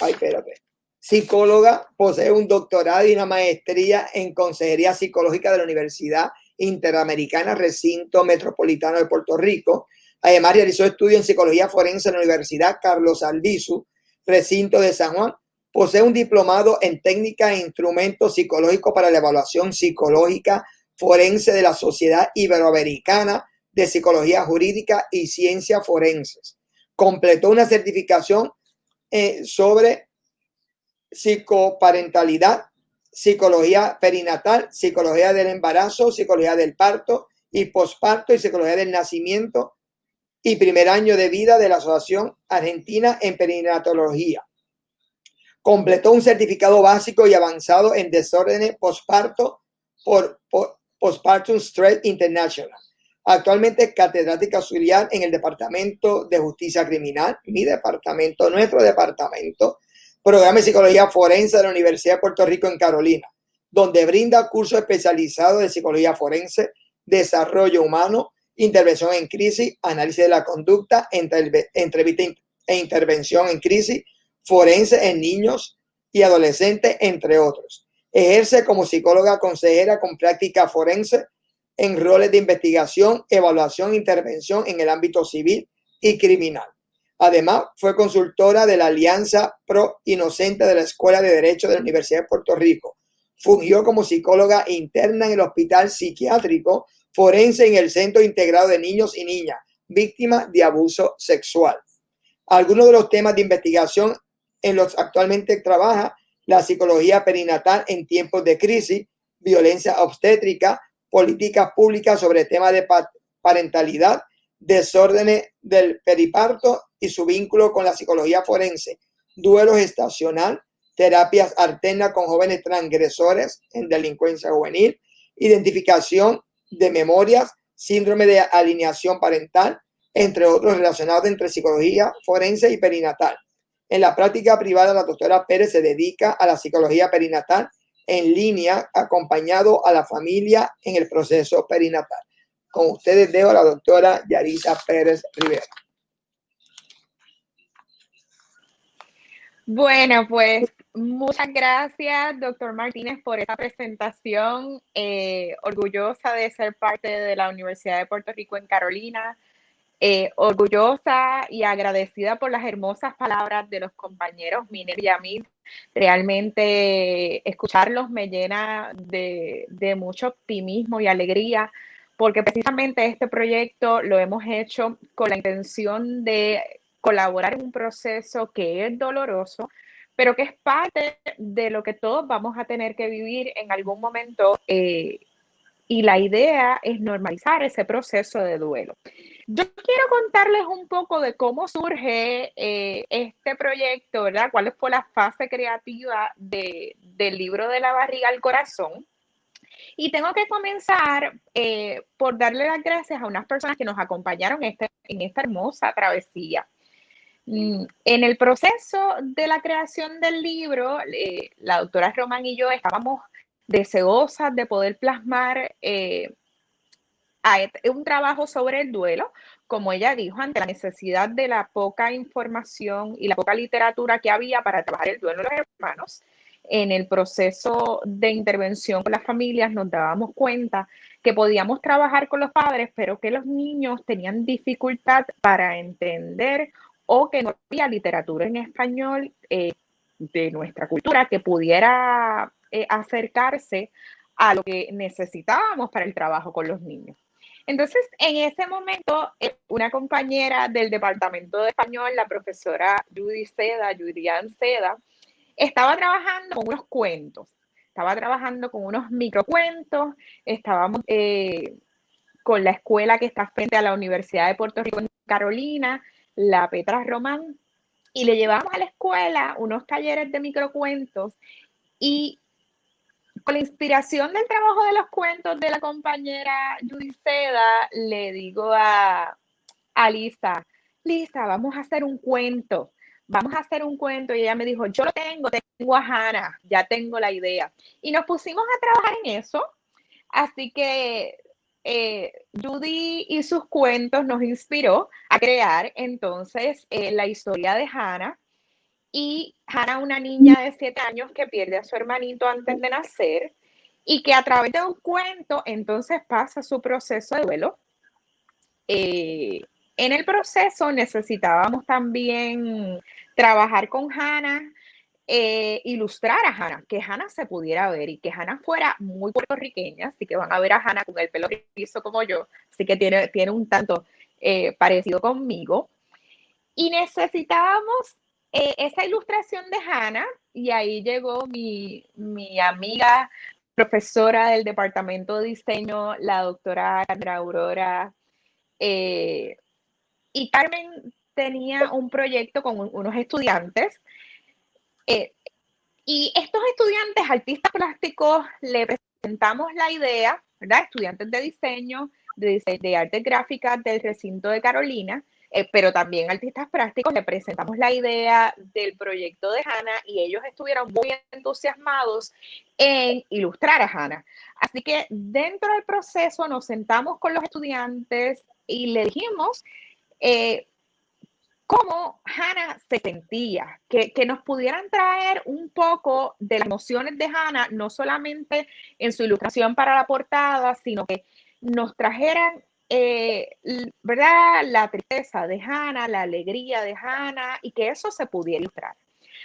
Ay, espérate. Psicóloga, posee un doctorado y una maestría en Consejería Psicológica de la Universidad Interamericana Recinto Metropolitano de Puerto Rico. Además, realizó estudios en Psicología Forense en la Universidad Carlos Albizu, Recinto de San Juan. Posee un diplomado en Técnicas e Instrumentos Psicológicos para la Evaluación Psicológica Forense de la Sociedad Iberoamericana de Psicología Jurídica y Ciencias Forenses. Completó una certificación sobre psicoparentalidad, psicología perinatal, psicología del embarazo, psicología del parto y posparto y psicología del nacimiento y primer año de vida de la Asociación Argentina en Perinatología. Completó un certificado básico y avanzado en desórdenes posparto por Postpartum Stress International. Actualmente es catedrática auxiliar en el Departamento de Justicia Criminal, mi departamento, nuestro departamento, programa de Psicología Forense de la Universidad de Puerto Rico en Carolina, donde brinda cursos especializados de Psicología Forense, Desarrollo Humano, Intervención en Crisis, Análisis de la Conducta, Entrevista e Intervención en Crisis, Forense en niños y adolescentes, entre otros. Ejerce como psicóloga consejera con práctica forense en roles de investigación, evaluación e intervención en el ámbito civil y criminal. Además, fue consultora de la Alianza Pro Inocente de la Escuela de Derecho de la Universidad de Puerto Rico. Fungió como psicóloga interna en el Hospital Psiquiátrico Forense en el Centro Integrado de Niños y Niñas Víctimas de Abuso Sexual. Algunos de los temas de investigación en los que actualmente trabaja: la psicología perinatal en tiempos de crisis, violencia obstétrica, políticas públicas sobre temas de parentalidad, desórdenes del periparto y su vínculo con la psicología forense, duelo gestacional, terapias alternas con jóvenes transgresores en delincuencia juvenil, identificación de memorias, síndrome de alineación parental, entre otros relacionados entre psicología forense y perinatal. En la práctica privada, la doctora Pérez se dedica a la psicología perinatal en línea, acompañado a la familia en el proceso perinatal. Con ustedes dejo a la doctora Yarisa Pérez Rivera. Bueno, pues muchas gracias, doctor Martínez, por esta presentación. Orgullosa de ser parte de la Universidad de Puerto Rico en Carolina. Orgullosa y agradecida por las hermosas palabras de los compañeros Miner y Yamil. Realmente escucharlos me llena de mucho optimismo y alegría, porque precisamente este proyecto lo hemos hecho con la intención de colaborar en un proceso que es doloroso, pero que es parte de lo que todos vamos a tener que vivir en algún momento, y la idea es normalizar ese proceso de duelo. Yo quiero contarles un poco de cómo surge este proyecto, ¿verdad? ¿Cuál fue la fase creativa del libro De la barriga al corazón? Y tengo que comenzar por darle las gracias a unas personas que nos acompañaron en esta hermosa travesía. En el proceso de la creación del libro, la doctora Román y yo estábamos deseosas de poder plasmar un trabajo sobre el duelo, como ella dijo, ante la necesidad de la poca información y la poca literatura que había para trabajar el duelo de los hermanos. En el proceso de intervención con las familias nos dábamos cuenta que podíamos trabajar con los padres, pero que los niños tenían dificultad para entender, o que no había literatura en español de nuestra cultura que pudiera acercarse a lo que necesitábamos para el trabajo con los niños. Entonces, en ese momento, una compañera del departamento de español, la profesora Judian Seda, estaba trabajando con unos cuentos, estaba trabajando con unos microcuentos, estábamos con la escuela que está frente a la Universidad de Puerto Rico en Carolina, la Petra Román, y le llevamos a la escuela unos talleres de microcuentos, y con la inspiración del trabajo de los cuentos de la compañera Judy Seda, le digo a Lisa, vamos a hacer un cuento. Y ella me dijo, yo lo tengo a Hannah, ya tengo la idea. Y nos pusimos a trabajar en eso. Así que Judy y sus cuentos nos inspiró a crear entonces la historia de Hannah. Y Hannah, una niña de 7 años que pierde a su hermanito antes de nacer, y que a través de un cuento entonces pasa su proceso de duelo. En el proceso necesitábamos también trabajar con Hannah, ilustrar a Hannah, que Hannah se pudiera ver y que Hannah fuera muy puertorriqueña, así que van a ver a Hannah con el pelo rizo como yo, así que tiene un tanto parecido conmigo. Y necesitábamos esa ilustración de Hannah, y ahí llegó mi amiga profesora del departamento de diseño, la doctora Carmen Aurora, y Carmen tenía un proyecto con unos estudiantes, y estos estudiantes artistas plásticos le presentamos la idea, ¿verdad? Estudiantes de diseño, de artes gráficas del recinto de Carolina, pero también artistas plásticos, le presentamos la idea del proyecto de Hannah y ellos estuvieron muy entusiasmados en ilustrar a Hannah. Así que dentro del proceso nos sentamos con los estudiantes y le dijimos cómo Hannah se sentía, que nos pudieran traer un poco de las emociones de Hannah, no solamente en su ilustración para la portada, sino que nos trajeran, ¿verdad?, la tristeza de Hannah, la alegría de Hannah, y que eso se pudiera ilustrar.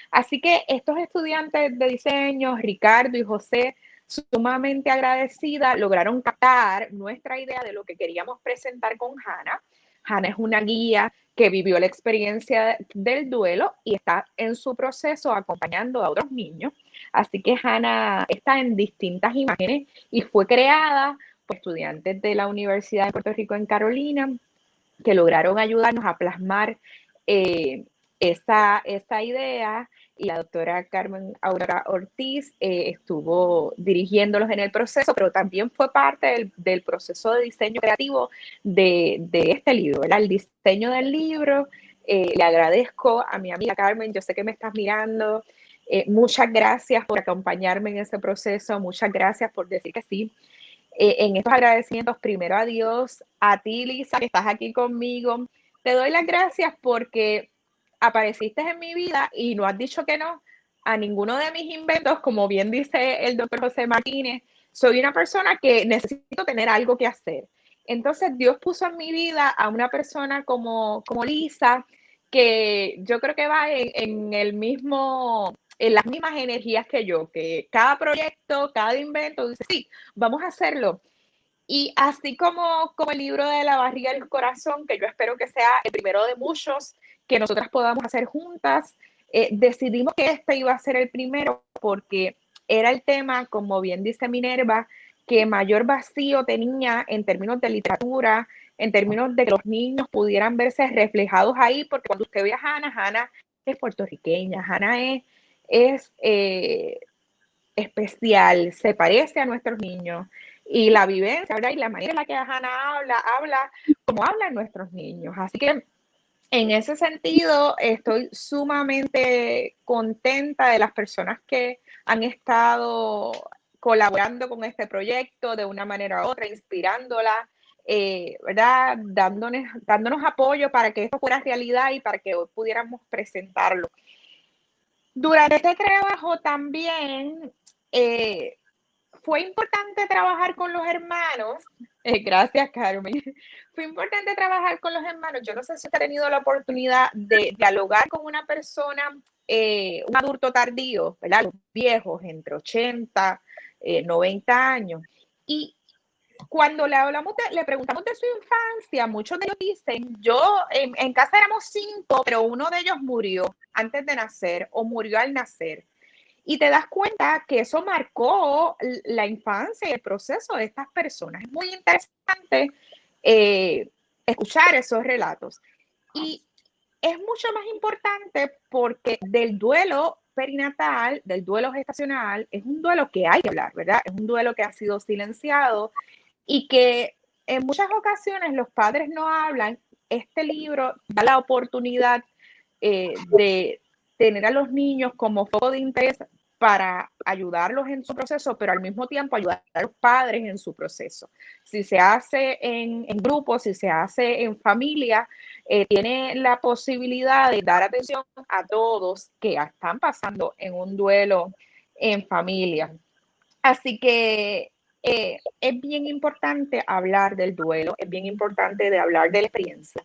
Así que estos estudiantes de diseño, Ricardo y José, sumamente agradecida, lograron captar nuestra idea de lo que queríamos presentar con Hannah. Hannah es una guía que vivió la experiencia del duelo y está en su proceso acompañando a otros niños. Así que Hannah está en distintas imágenes y fue creada por estudiantes de la Universidad de Puerto Rico en Carolina que lograron ayudarnos a plasmar esta idea, y la doctora Carmen Aurora Ortiz estuvo dirigiéndolos en el proceso, pero también fue parte del proceso de diseño creativo de este libro, ¿verdad? El diseño del libro. Le agradezco a mi amiga Carmen, yo sé que me estás mirando. Muchas gracias por acompañarme en ese proceso, muchas gracias por decir que sí. En estos agradecimientos, primero a Dios, a ti, Lisa, que estás aquí conmigo. Te doy las gracias porque apareciste en mi vida y no has dicho que no a ninguno de mis inventos. Como bien dice el doctor José Martínez, soy una persona que necesito tener algo que hacer. Entonces Dios puso en mi vida a una persona como Lisa, que yo creo que va en las mismas energías que yo, que cada proyecto, cada invento, dice, sí, vamos a hacerlo. Y así como el libro de la barriga del corazón, que yo espero que sea el primero de muchos que nosotras podamos hacer juntas, decidimos que este iba a ser el primero porque era el tema, como bien dice Minerva, que mayor vacío tenía en términos de literatura, en términos de que los niños pudieran verse reflejados ahí, porque cuando usted ve a Hannah es puertorriqueña, Hannah es especial, se parece a nuestros niños. Y la vivencia, ¿verdad? Y la manera en la que Hannah habla como hablan nuestros niños. Así que en ese sentido estoy sumamente contenta de las personas que han estado colaborando con este proyecto de una manera u otra, inspirándola, ¿verdad? Dándonos apoyo para que esto fuera realidad y para que hoy pudiéramos presentarlo. Durante este trabajo también fue importante trabajar con los hermanos. Gracias, Carmen. Fue importante trabajar con los hermanos. Yo no sé si usted ha tenido la oportunidad de dialogar con una persona, un adulto tardío, ¿verdad? Los viejos, entre 80, 90 años. Y cuando le preguntamos de su infancia, muchos de ellos dicen, yo en casa éramos 5, pero uno de ellos murió antes de nacer o murió al nacer. Y te das cuenta que eso marcó la infancia y el proceso de estas personas. Es muy interesante escuchar esos relatos. Y es mucho más importante porque del duelo perinatal, del duelo gestacional, es un duelo que hay que hablar, ¿verdad? Es un duelo que ha sido silenciado y que en muchas ocasiones los padres no hablan. Este libro da la oportunidad de tener a los niños como foco de interés para ayudarlos en su proceso, pero al mismo tiempo ayudar a los padres en su proceso. Si se hace en grupo, si se hace en familia, tiene la posibilidad de dar atención a todos que están pasando en un duelo en familia. Así que es bien importante hablar del duelo, es bien importante de hablar de la experiencia,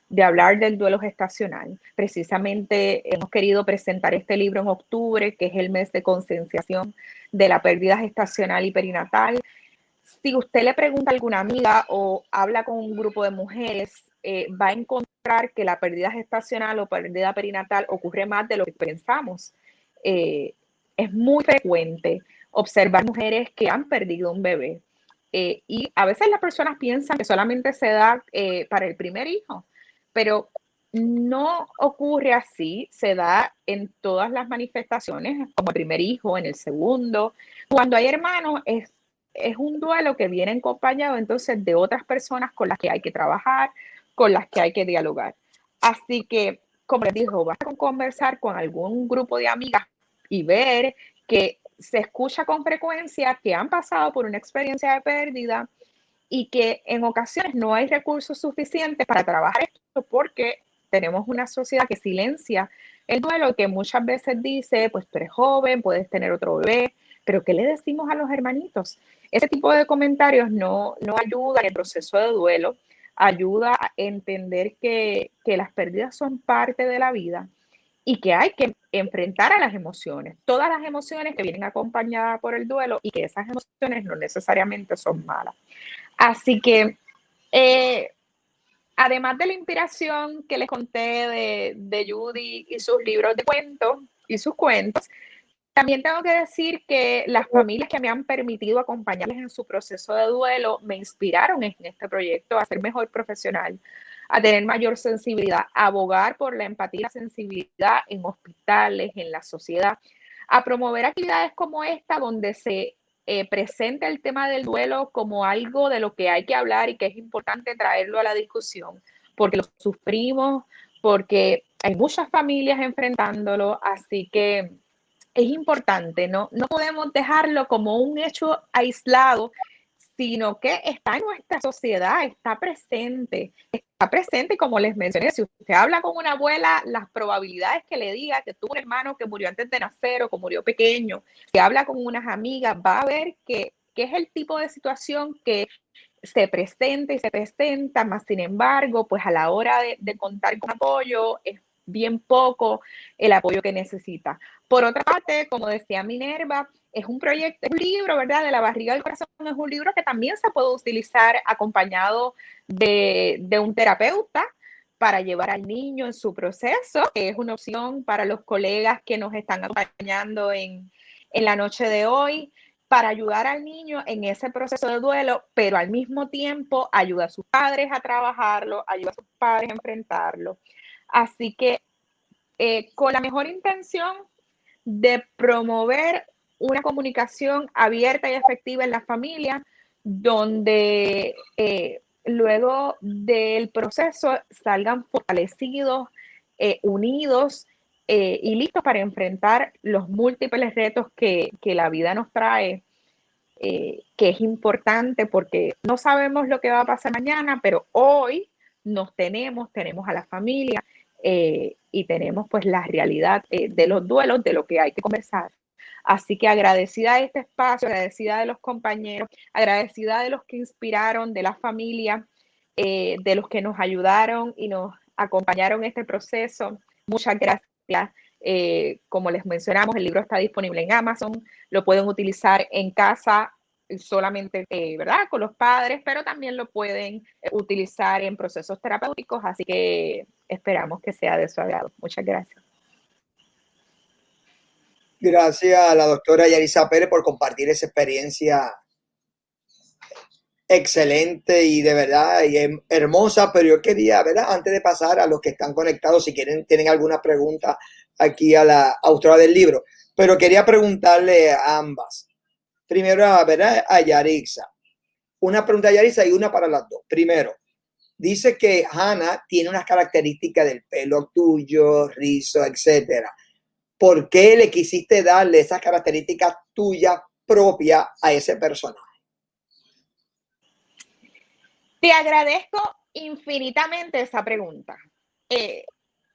de hablar del duelo gestacional. Precisamente hemos querido presentar este libro en octubre, que es el mes de concienciación de la pérdida gestacional y perinatal. Si usted le pregunta a alguna amiga o habla con un grupo de mujeres, va a encontrar que la pérdida gestacional o pérdida perinatal ocurre más de lo que pensamos. Es muy frecuente observar mujeres que han perdido un bebé. Y a veces las personas piensan que solamente se da para el primer hijo, pero no ocurre así, se da en todas las manifestaciones, como el primer hijo, en el segundo. Cuando hay hermanos, es un duelo que viene acompañado entonces de otras personas con las que hay que trabajar, con las que hay que dialogar. Así que, como les digo, basta con conversar con algún grupo de amigas y ver que se escucha con frecuencia que han pasado por una experiencia de pérdida y que en ocasiones no hay recursos suficientes para trabajar esto porque tenemos una sociedad que silencia el duelo, que muchas veces dice, pues tú eres joven, puedes tener otro bebé, pero ¿qué le decimos a los hermanitos? Ese tipo de comentarios no ayuda en el proceso de duelo, ayuda a entender que las pérdidas son parte de la vida y que hay que enfrentar a las emociones, todas las emociones que vienen acompañadas por el duelo y que esas emociones no necesariamente son malas. Así que, además de la inspiración que les conté de Judy y sus libros de cuentos y sus cuentos, también tengo que decir que las familias que me han permitido acompañarles en su proceso de duelo me inspiraron en este proyecto a ser mejor profesional, a tener mayor sensibilidad, a abogar por la empatía y la sensibilidad en hospitales, en la sociedad, a promover actividades como esta donde se presenta el tema del duelo como algo de lo que hay que hablar y que es importante traerlo a la discusión, porque lo sufrimos, porque hay muchas familias enfrentándolo, así que es importante, no podemos dejarlo como un hecho aislado, sino que está en nuestra sociedad, está presente y como les mencioné, si usted habla con una abuela, las probabilidades que le diga que tuvo un hermano que murió antes de nacer o que murió pequeño, si habla con unas amigas, va a ver que es el tipo de situación que se presenta y se presenta, más sin embargo, pues a la hora de contar con apoyo es bien poco el apoyo que necesita. Por otra parte, como decía Minerva, es un proyecto, es un libro, ¿verdad? De la barriga al corazón, es un libro que también se puede utilizar acompañado de un terapeuta para llevar al niño en su proceso, que es una opción para los colegas que nos están acompañando en la noche de hoy, para ayudar al niño en ese proceso de duelo, pero al mismo tiempo ayuda a sus padres a trabajarlo, ayuda a sus padres a enfrentarlo. Así que con la mejor intención de promover una comunicación abierta y efectiva en la familia, donde luego del proceso salgan fortalecidos, unidos y listos para enfrentar los múltiples retos que la vida nos trae, que es importante porque no sabemos lo que va a pasar mañana, pero hoy tenemos a la familia y tenemos pues la realidad de los duelos, de lo que hay que conversar. Así que agradecida de este espacio, agradecida de los compañeros, agradecida de los que inspiraron, de la familia, de los que nos ayudaron y nos acompañaron en este proceso. Muchas gracias. Como les mencionamos, el libro está disponible en Amazon, lo pueden utilizar en casa solamente, ¿verdad? Con los padres, pero también lo pueden utilizar en procesos terapéuticos, así que esperamos que sea de su agrado. Muchas gracias. Gracias a la doctora Yarisa Pérez por compartir esa experiencia excelente y de verdad y hermosa, pero yo quería, ¿verdad? Antes de pasar a los que están conectados, si tienen alguna pregunta aquí a la autora del libro, pero quería preguntarle a ambas. Primero, ¿verdad? A Yarisa. Una pregunta a Yarisa y una para las dos. Primero, dice que Hannah tiene unas características del pelo tuyo, rizo, etcétera. ¿Por qué le quisiste darle esas características tuyas propias a ese personaje? Te agradezco infinitamente esa pregunta.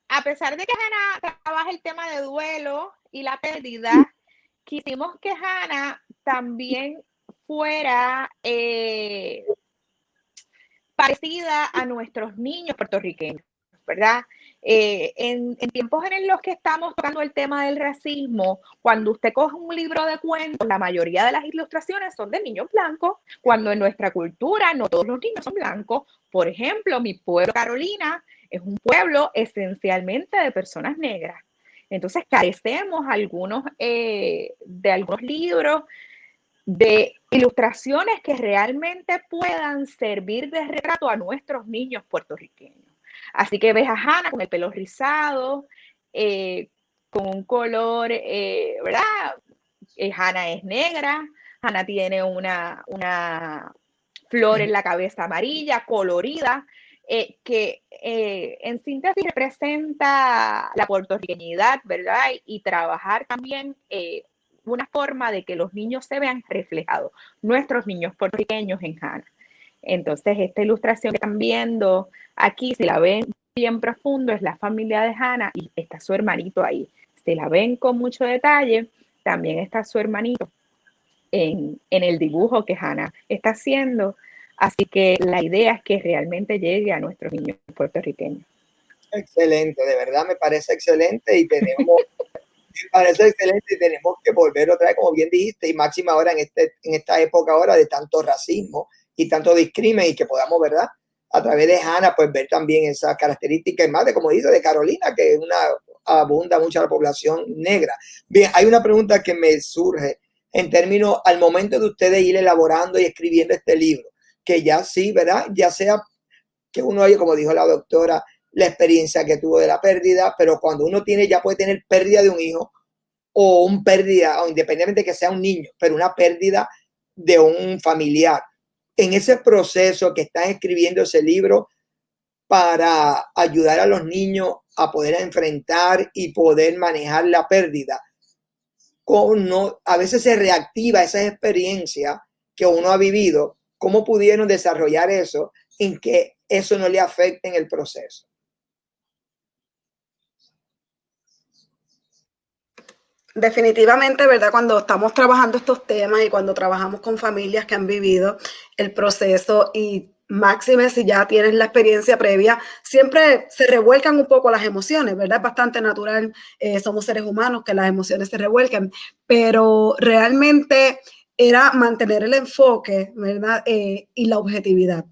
A pesar de que Hannah trabaja el tema de duelo y la pérdida, quisimos que Hannah también fuera parecida a nuestros niños puertorriqueños, ¿verdad? En tiempos en los que estamos tocando el tema del racismo, cuando usted coge un libro de cuentos, la mayoría de las ilustraciones son de niños blancos, cuando en nuestra cultura no todos los niños son blancos. Por ejemplo, mi pueblo, Carolina, es un pueblo esencialmente de personas negras. Entonces, carecemos de algunos libros, de ilustraciones que realmente puedan servir de retrato a nuestros niños puertorriqueños. Así que ves a Hannah con el pelo rizado, con un color, ¿verdad? Hannah es negra, Hannah tiene una flor en la cabeza amarilla, colorida, que en síntesis representa la puertorriqueñidad, ¿verdad? Y trabajar también una forma de que los niños se vean reflejados, nuestros niños puertorriqueños en Hannah. Entonces, esta ilustración que están viendo aquí, si la ven bien profundo, es la familia de Hannah y está su hermanito ahí. Si la ven con mucho detalle, también está su hermanito en el dibujo que Hannah está haciendo. Así que la idea es que realmente llegue a nuestros niños puertorriqueños. Excelente, de verdad me parece excelente y tenemos, me parece excelente y tenemos que volver otra vez, como bien dijiste, y máxima ahora en esta época ahora de tanto racismo y tanto discrimen, y que podamos, ¿verdad? A través de Hannah, pues ver también esas características, más de, como dice, de Carolina, que es abunda mucho la población negra. Bien, hay una pregunta que me surge en términos, al momento de ustedes ir elaborando y escribiendo este libro, que ya sí, ¿verdad? Ya sea que uno oye, como dijo la doctora, la experiencia que tuvo de la pérdida, pero cuando uno tiene, ya puede tener pérdida de un hijo o un pérdida, o independientemente de que sea un niño, pero una pérdida de un familiar. En ese proceso que están escribiendo ese libro para ayudar a los niños a poder enfrentar y poder manejar la pérdida, a veces se reactiva esa experiencia que uno ha vivido, cómo pudieron desarrollar eso en que eso no le afecte en el proceso. Definitivamente, ¿verdad? Cuando estamos trabajando estos temas y cuando trabajamos con familias que han vivido el proceso y máxime si ya tienes la experiencia previa, siempre se revuelcan un poco las emociones, ¿verdad? Es bastante natural, somos seres humanos que las emociones se revuelcan, pero realmente era mantener el enfoque, ¿verdad? Y la objetividad.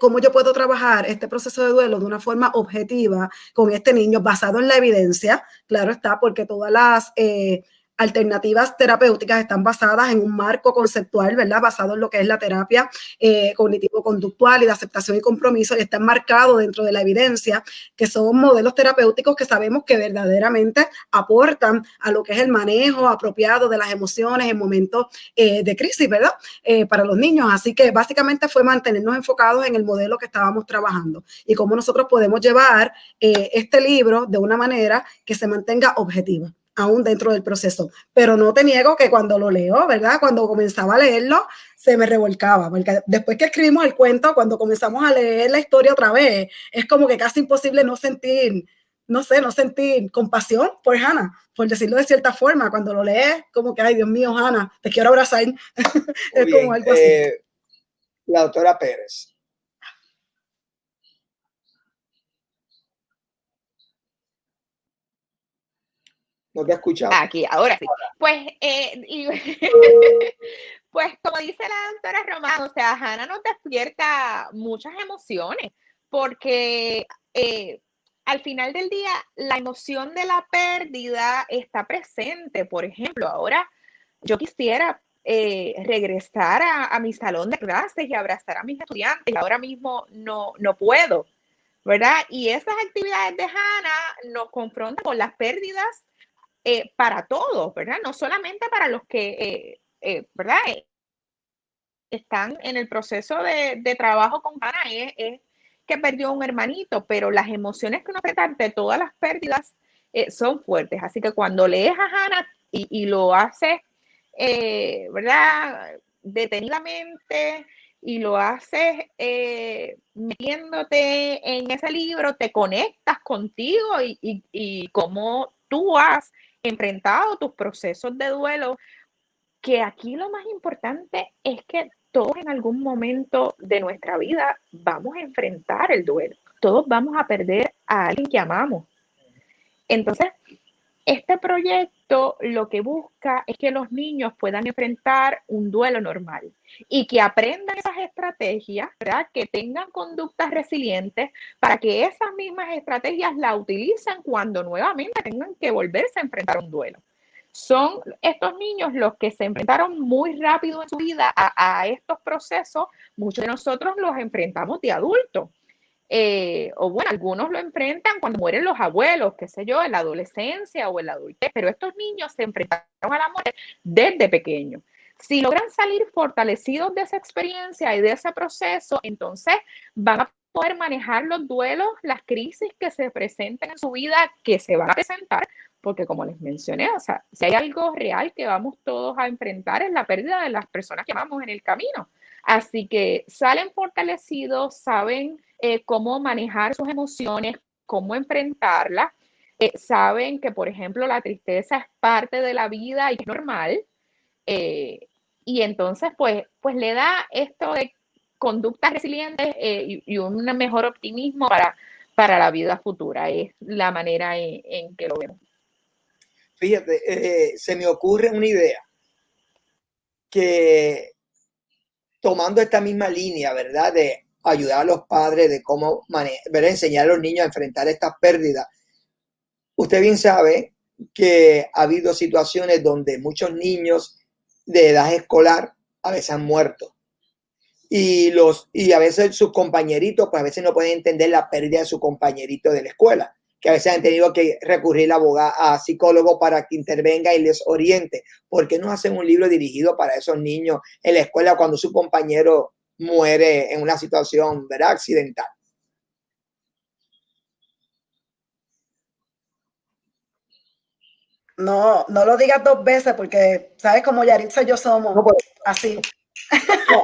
¿Cómo yo puedo trabajar este proceso de duelo de una forma objetiva con este niño basado en la evidencia? Claro está, porque todas las alternativas terapéuticas están basadas en un marco conceptual, ¿verdad? Basado en lo que es la terapia cognitivo-conductual y de aceptación y compromiso, y está enmarcado dentro de la evidencia, que son modelos terapéuticos que sabemos que verdaderamente aportan a lo que es el manejo apropiado de las emociones en momentos de crisis, ¿verdad? Para los niños. Así que básicamente fue mantenernos enfocados en el modelo que estábamos trabajando y cómo nosotros podemos llevar este libro de una manera que se mantenga objetiva aún dentro del proceso, pero no te niego que cuando lo leo, ¿verdad? Cuando comenzaba a leerlo, se me revolcaba, porque después que escribimos el cuento, cuando comenzamos a leer la historia otra vez, es como que casi imposible no sentir compasión por Hannah, por decirlo de cierta forma. Cuando lo lees, como que, ay, Dios mío, Hannah, te quiero abrazar. Es bien, como algo así. La doctora Pérez. No te escuchamos. Aquí, ahora sí. Pues, pues como dice la doctora Román, o sea, Hannah nos despierta muchas emociones, porque al final del día la emoción de la pérdida está presente. Por ejemplo, ahora yo quisiera regresar a mi salón de clases y abrazar a mis estudiantes, y ahora mismo no puedo, ¿verdad? Y esas actividades de Hannah nos confrontan con las pérdidas para todos, ¿verdad? No solamente para los que, ¿verdad? Están en el proceso de trabajo con Hannah, es que perdió un hermanito, pero las emociones que uno enfrenta ante todas las pérdidas son fuertes. Así que cuando lees a Hannah y lo haces, ¿verdad? Detenidamente, y lo haces metiéndote en ese libro, te conectas contigo y cómo tú has enfrentado tus procesos de duelo, que aquí lo más importante es que todos en algún momento de nuestra vida vamos a enfrentar el duelo. Todos vamos a perder a alguien que amamos. Entonces, este proyecto lo que busca es que los niños puedan enfrentar un duelo normal y que aprendan esas estrategias, ¿verdad? Que tengan conductas resilientes para que esas mismas estrategias las utilicen cuando nuevamente tengan que volverse a enfrentar un duelo. Son estos niños los que se enfrentaron muy rápido en su vida a estos procesos. Muchos de nosotros los enfrentamos de adultos. O bueno, algunos lo enfrentan cuando mueren los abuelos, qué sé yo, en la adolescencia o en la adultez, pero estos niños se enfrentaron a la muerte desde pequeños. Si logran salir fortalecidos de esa experiencia y de ese proceso, entonces van a poder manejar los duelos, las crisis que se presenten en su vida, que se van a presentar, porque como les mencioné, o sea, si hay algo real que vamos todos a enfrentar es la pérdida de las personas que amamos en el camino. Así que salen fortalecidos, saben cómo manejar sus emociones, cómo enfrentarlas, saben que, por ejemplo, la tristeza es parte de la vida y es normal. Y entonces, pues le da esto de conductas resilientes y un mejor optimismo para la vida futura. Es la manera en que lo vemos. Fíjate, se me ocurre una idea que tomando esta misma línea, ¿verdad? De ayudar a los padres de cómo ¿verdad? Enseñar a los niños a enfrentar estas pérdidas. Usted bien sabe que ha habido situaciones donde muchos niños de edad escolar a veces han muerto. Y a veces sus compañeritos, pues a veces no pueden entender la pérdida de su compañerito de la escuela, que a veces han tenido que recurrir a psicólogos para que intervenga y les oriente. ¿Por qué no hacen un libro dirigido para esos niños en la escuela cuando su compañero muere en una situación, ¿verdad?, accidental? No, no lo digas dos veces porque, ¿sabes? Como Yaritza y yo somos No, así. no,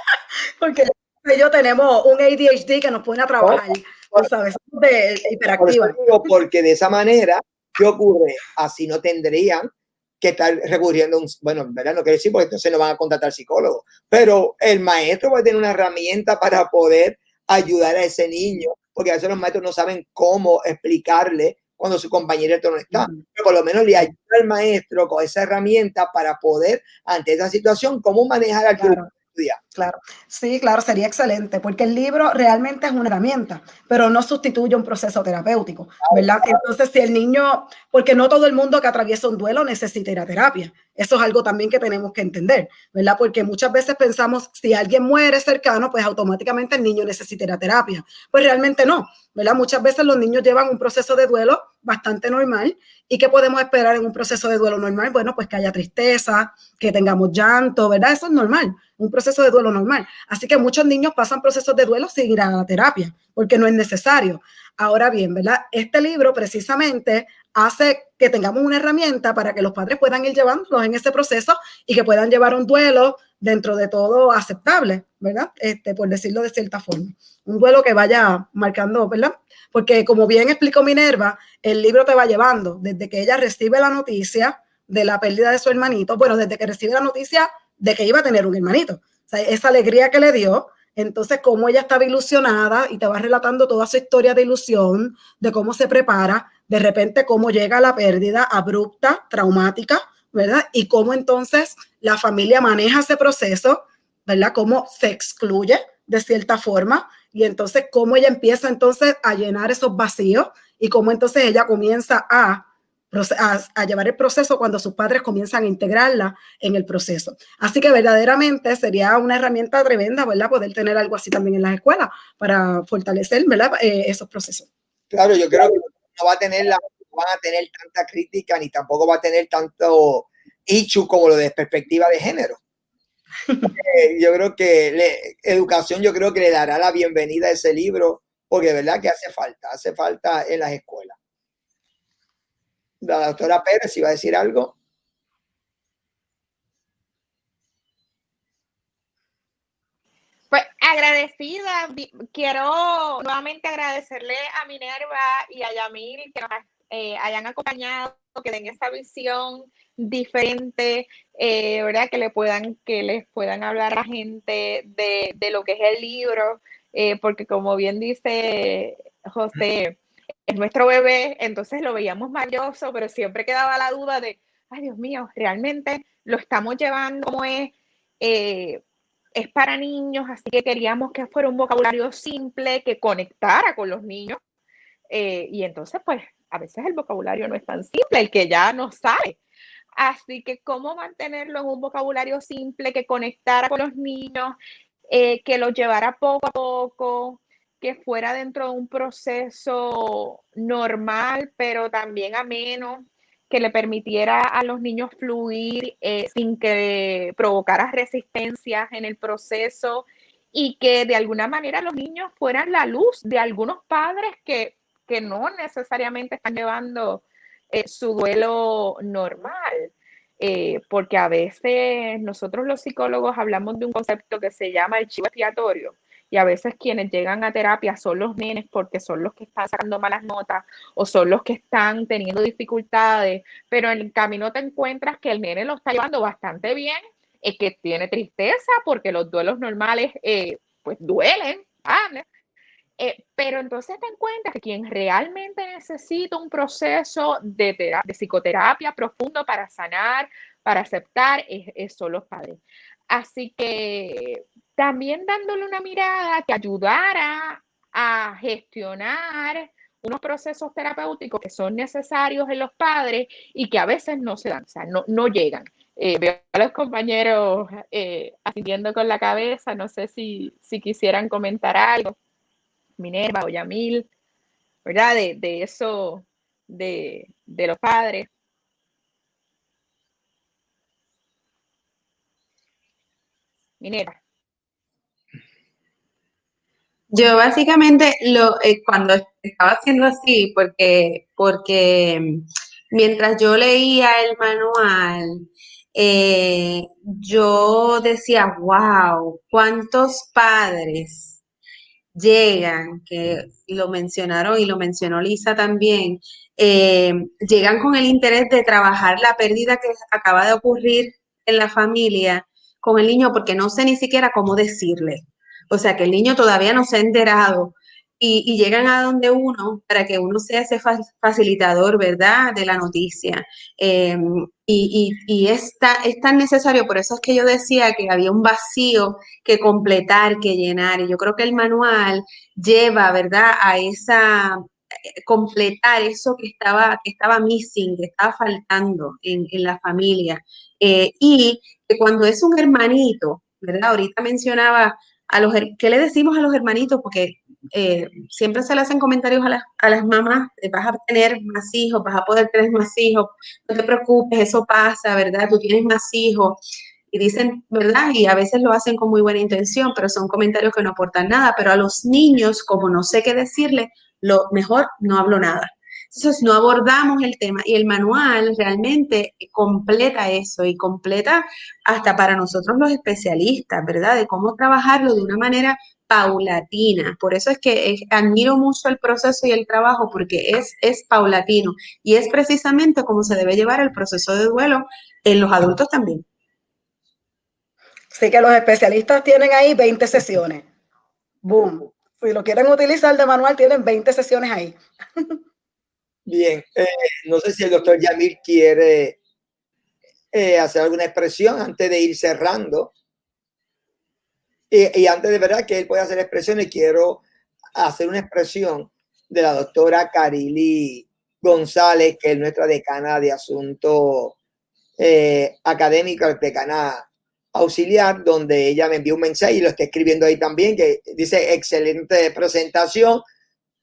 Porque Yaritza y yo tenemos un ADHD que nos pone a trabajar, tú sabes, de por eso hiperactiva. digo, porque de esa manera, ¿qué ocurre? Así no tendrían que estar recurriendo a bueno, ¿verdad? No quiero decir porque entonces no van a contratar psicólogos, pero el maestro va a tener una herramienta para poder ayudar a ese niño, porque a veces los maestros no saben cómo explicarle cuando su compañero no está. Pero por lo menos le ayuda al maestro con esa herramienta para poder, ante esa situación, cómo manejar al Claro. estudiante. Claro, sí, claro, sería excelente, porque el libro realmente es una herramienta, pero no sustituye un proceso terapéutico, ¿verdad? Entonces, si el niño, porque no todo el mundo que atraviesa un duelo necesita ir a terapia, eso es algo también que tenemos que entender, ¿verdad? Porque muchas veces pensamos, si alguien muere cercano, pues automáticamente el niño necesita ir a terapia, pues realmente no, ¿verdad? Muchas veces los niños llevan un proceso de duelo bastante normal. ¿Y qué podemos esperar en un proceso de duelo normal? Bueno, pues que haya tristeza, que tengamos llanto, ¿verdad? Eso es normal, un proceso de duelo normal. Así que muchos niños pasan procesos de duelo sin ir a la terapia, porque no es necesario. Ahora bien, ¿verdad? Este libro precisamente hace que tengamos una herramienta para que los padres puedan ir llevándolos en ese proceso y que puedan llevar un duelo dentro de todo aceptable, ¿verdad? Por decirlo de cierta forma. Un duelo que vaya marcando, ¿verdad? Porque como bien explicó Minerva, el libro te va llevando desde que ella recibe la noticia de la pérdida de su hermanito, bueno, desde que recibe la noticia de que iba a tener un hermanito, o sea, esa alegría que le dio, entonces cómo ella estaba ilusionada y te va relatando toda su historia de ilusión, de cómo se prepara, de repente cómo llega la pérdida abrupta, traumática, ¿verdad? Y cómo entonces la familia maneja ese proceso, ¿verdad? Cómo se excluye de cierta forma y entonces cómo ella empieza entonces a llenar esos vacíos y cómo entonces ella comienza a llevar el proceso cuando sus padres comienzan a integrarla en el proceso. Así que verdaderamente sería una herramienta tremenda, ¿verdad? Poder tener algo así también en las escuelas para fortalecer, ¿verdad? Esos procesos. Claro, yo creo que no van a tener tanta crítica ni tampoco va a tener tanto issue como lo de perspectiva de género. Yo creo que educación, yo creo que le dará la bienvenida a ese libro, porque de verdad que hace falta en las escuelas. La doctora Pérez iba a decir algo. Pues agradecida, quiero nuevamente agradecerle a Minerva y a Yamil que nos hayan acompañado, que den esta visión diferente, ¿verdad? Que les puedan hablar a la gente de lo que es el libro, porque como bien dice José, es nuestro bebé, entonces lo veíamos maravilloso, pero siempre quedaba la duda de, ay Dios mío, realmente lo estamos llevando como es para niños, así que queríamos que fuera un vocabulario simple, que conectara con los niños. Y entonces, pues, a veces el vocabulario no es tan simple, el que ya no sabe. Así que, ¿cómo mantenerlo en un vocabulario simple que conectara con los niños, que los llevara poco a poco, que fuera dentro de un proceso normal, pero también ameno? que le permitiera a los niños fluir sin que provocara resistencias en el proceso y que de alguna manera los niños fueran la luz de algunos padres que no necesariamente están llevando su duelo normal. Porque a veces nosotros los psicólogos hablamos de un concepto que se llama el chivo expiatorio, y a veces quienes llegan a terapia son los nenes porque son los que están sacando malas notas o son los que están teniendo dificultades, pero en el camino te encuentras que el nene lo está llevando bastante bien, que tiene tristeza porque los duelos normales pues duelen, ¿vale? Pero entonces te encuentras que quien realmente necesita un proceso de psicoterapia profundo para sanar, para aceptar, son los padres. Así que también dándole una mirada que ayudara a gestionar unos procesos terapéuticos que son necesarios en los padres y que a veces no se dan, o sea, no llegan. Veo a los compañeros asintiendo con la cabeza, no sé si quisieran comentar algo. Minerva o Yamil, ¿verdad? De eso, de los padres. Minerva. Yo básicamente cuando estaba haciendo así, porque mientras yo leía el manual, yo decía, wow, cuántos padres llegan, que lo mencionaron y lo mencionó Lisa también, llegan con el interés de trabajar la pérdida que acaba de ocurrir en la familia con el niño porque no sé ni siquiera cómo decirle. O sea, que el niño todavía no se ha enterado y llegan a donde uno para que uno sea ese facilitador, ¿verdad?, de la noticia. Y es tan necesario, por eso es que yo decía que había un vacío que completar, que llenar. Y yo creo que el manual lleva, ¿verdad?, a esa completar eso que estaba missing, que estaba faltando en la familia. Y que cuando es un hermanito, ¿verdad? Ahorita mencionaba ¿qué le decimos a los hermanitos? Porque siempre se le hacen comentarios a las mamás, vas a tener más hijos, vas a poder tener más hijos, no te preocupes, eso pasa, ¿verdad? Tú tienes más hijos. Y dicen, ¿verdad? Y a veces lo hacen con muy buena intención, pero son comentarios que no aportan nada. Pero a los niños, como no sé qué decirles, lo mejor no hablo nada. Entonces no abordamos el tema y el manual realmente completa eso y completa hasta para nosotros los especialistas, ¿verdad? De cómo trabajarlo de una manera paulatina. Por eso es que admiro mucho el proceso y el trabajo porque es paulatino y es precisamente como se debe llevar el proceso de duelo en los adultos también. Así que los especialistas tienen ahí 20 sesiones. Boom. Si lo quieren utilizar de manual, tienen 20 sesiones ahí. Bien, no sé si el doctor Yamil quiere hacer alguna expresión antes de ir cerrando. Y antes de verdad que él pueda hacer expresiones, quiero hacer una expresión de la doctora Carily González, que es nuestra decana de asuntos académicos, decana auxiliar, donde ella me envió un mensaje y lo está escribiendo ahí también, que dice: excelente presentación,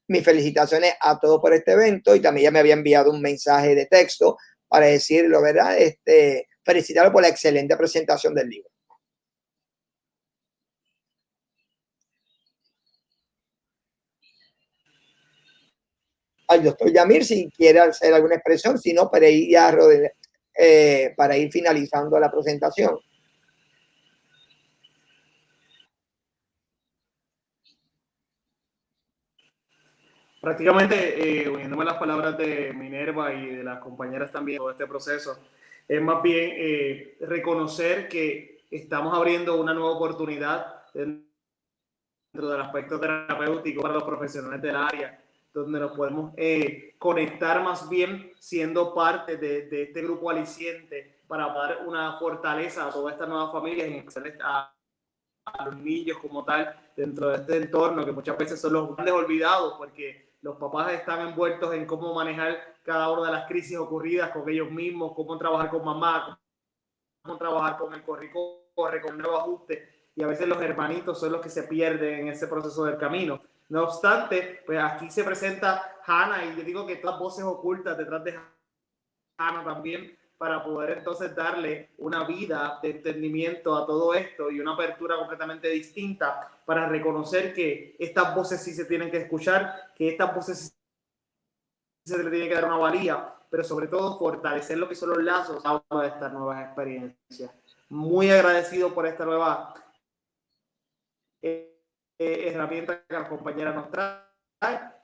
mis felicitaciones a todos por este evento. Y también ella me había enviado un mensaje de texto para decirlo, ¿verdad? Felicitarlo por la excelente presentación del libro. Al doctor Yamil, si quiere hacer alguna expresión, si no, para ir finalizando la presentación. Prácticamente, uniéndome a las palabras de Minerva y de las compañeras también, todo este proceso, es más bien reconocer que estamos abriendo una nueva oportunidad dentro del aspecto terapéutico para los profesionales del área, donde nos podemos conectar más bien siendo parte de este grupo aliciente para dar una fortaleza a todas estas nuevas familias, y en especial a los niños como tal, dentro de este entorno que muchas veces son los grandes olvidados, porque los papás están envueltos en cómo manejar cada una de las crisis ocurridas con ellos mismos, cómo trabajar con mamá, cómo trabajar con el corre-corre, con el nuevo ajuste, y a veces los hermanitos son los que se pierden en ese proceso del camino. No obstante, pues aquí se presenta Hannah, y yo digo que todas voces ocultas detrás de sana también, para poder entonces darle una vida de entendimiento a todo esto y una apertura completamente distinta para reconocer que estas voces sí se tienen que escuchar, que estas voces sí se le tiene que dar una valía, pero sobre todo fortalecer lo que son los lazos de estas nuevas experiencias. Muy agradecido por esta nueva herramienta que la compañera nos trae,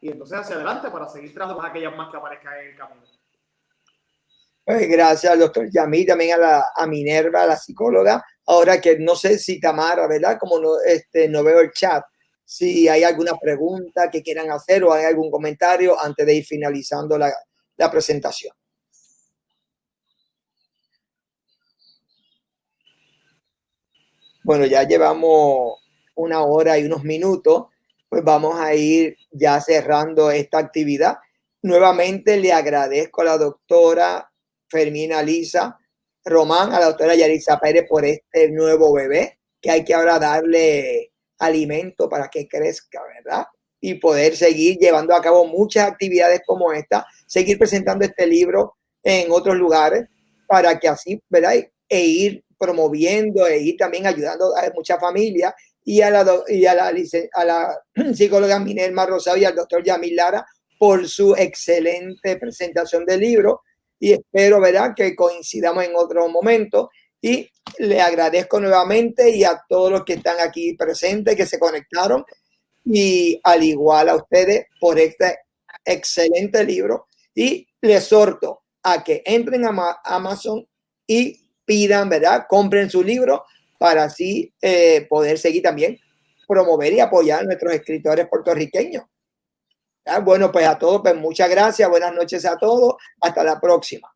y entonces hacia adelante para seguir trabajando con aquellas más que aparezcan en el camino. Pues gracias al doctor Yamil, también a Minerva, la psicóloga. Ahora que no sé si Tamara, ¿verdad? Como no veo el chat, si hay alguna pregunta que quieran hacer o hay algún comentario antes de ir finalizando la presentación. Bueno, ya llevamos 1 hora y unos minutos, pues vamos a ir ya cerrando esta actividad. Nuevamente le agradezco a la doctora Fermina Lisa Román, a la doctora Yarisa Pérez por este nuevo bebé, que hay que ahora darle alimento para que crezca, ¿verdad? Y poder seguir llevando a cabo muchas actividades como esta, seguir presentando este libro en otros lugares para que así, ¿verdad? E ir promoviendo e ir también ayudando a muchas familias y a la psicóloga Minerva Rosado y al doctor Yamil Lara por su excelente presentación del libro, y espero, ¿verdad?, que coincidamos en otro momento, y le agradezco nuevamente y a todos los que están aquí presentes, que se conectaron, y al igual a ustedes por este excelente libro, y les exhorto a que entren a Amazon y pidan, ¿verdad?, compren su libro para así poder seguir también promover y apoyar a nuestros escritores puertorriqueños. Bueno, pues a todos, pues muchas gracias, buenas noches a todos, hasta la próxima.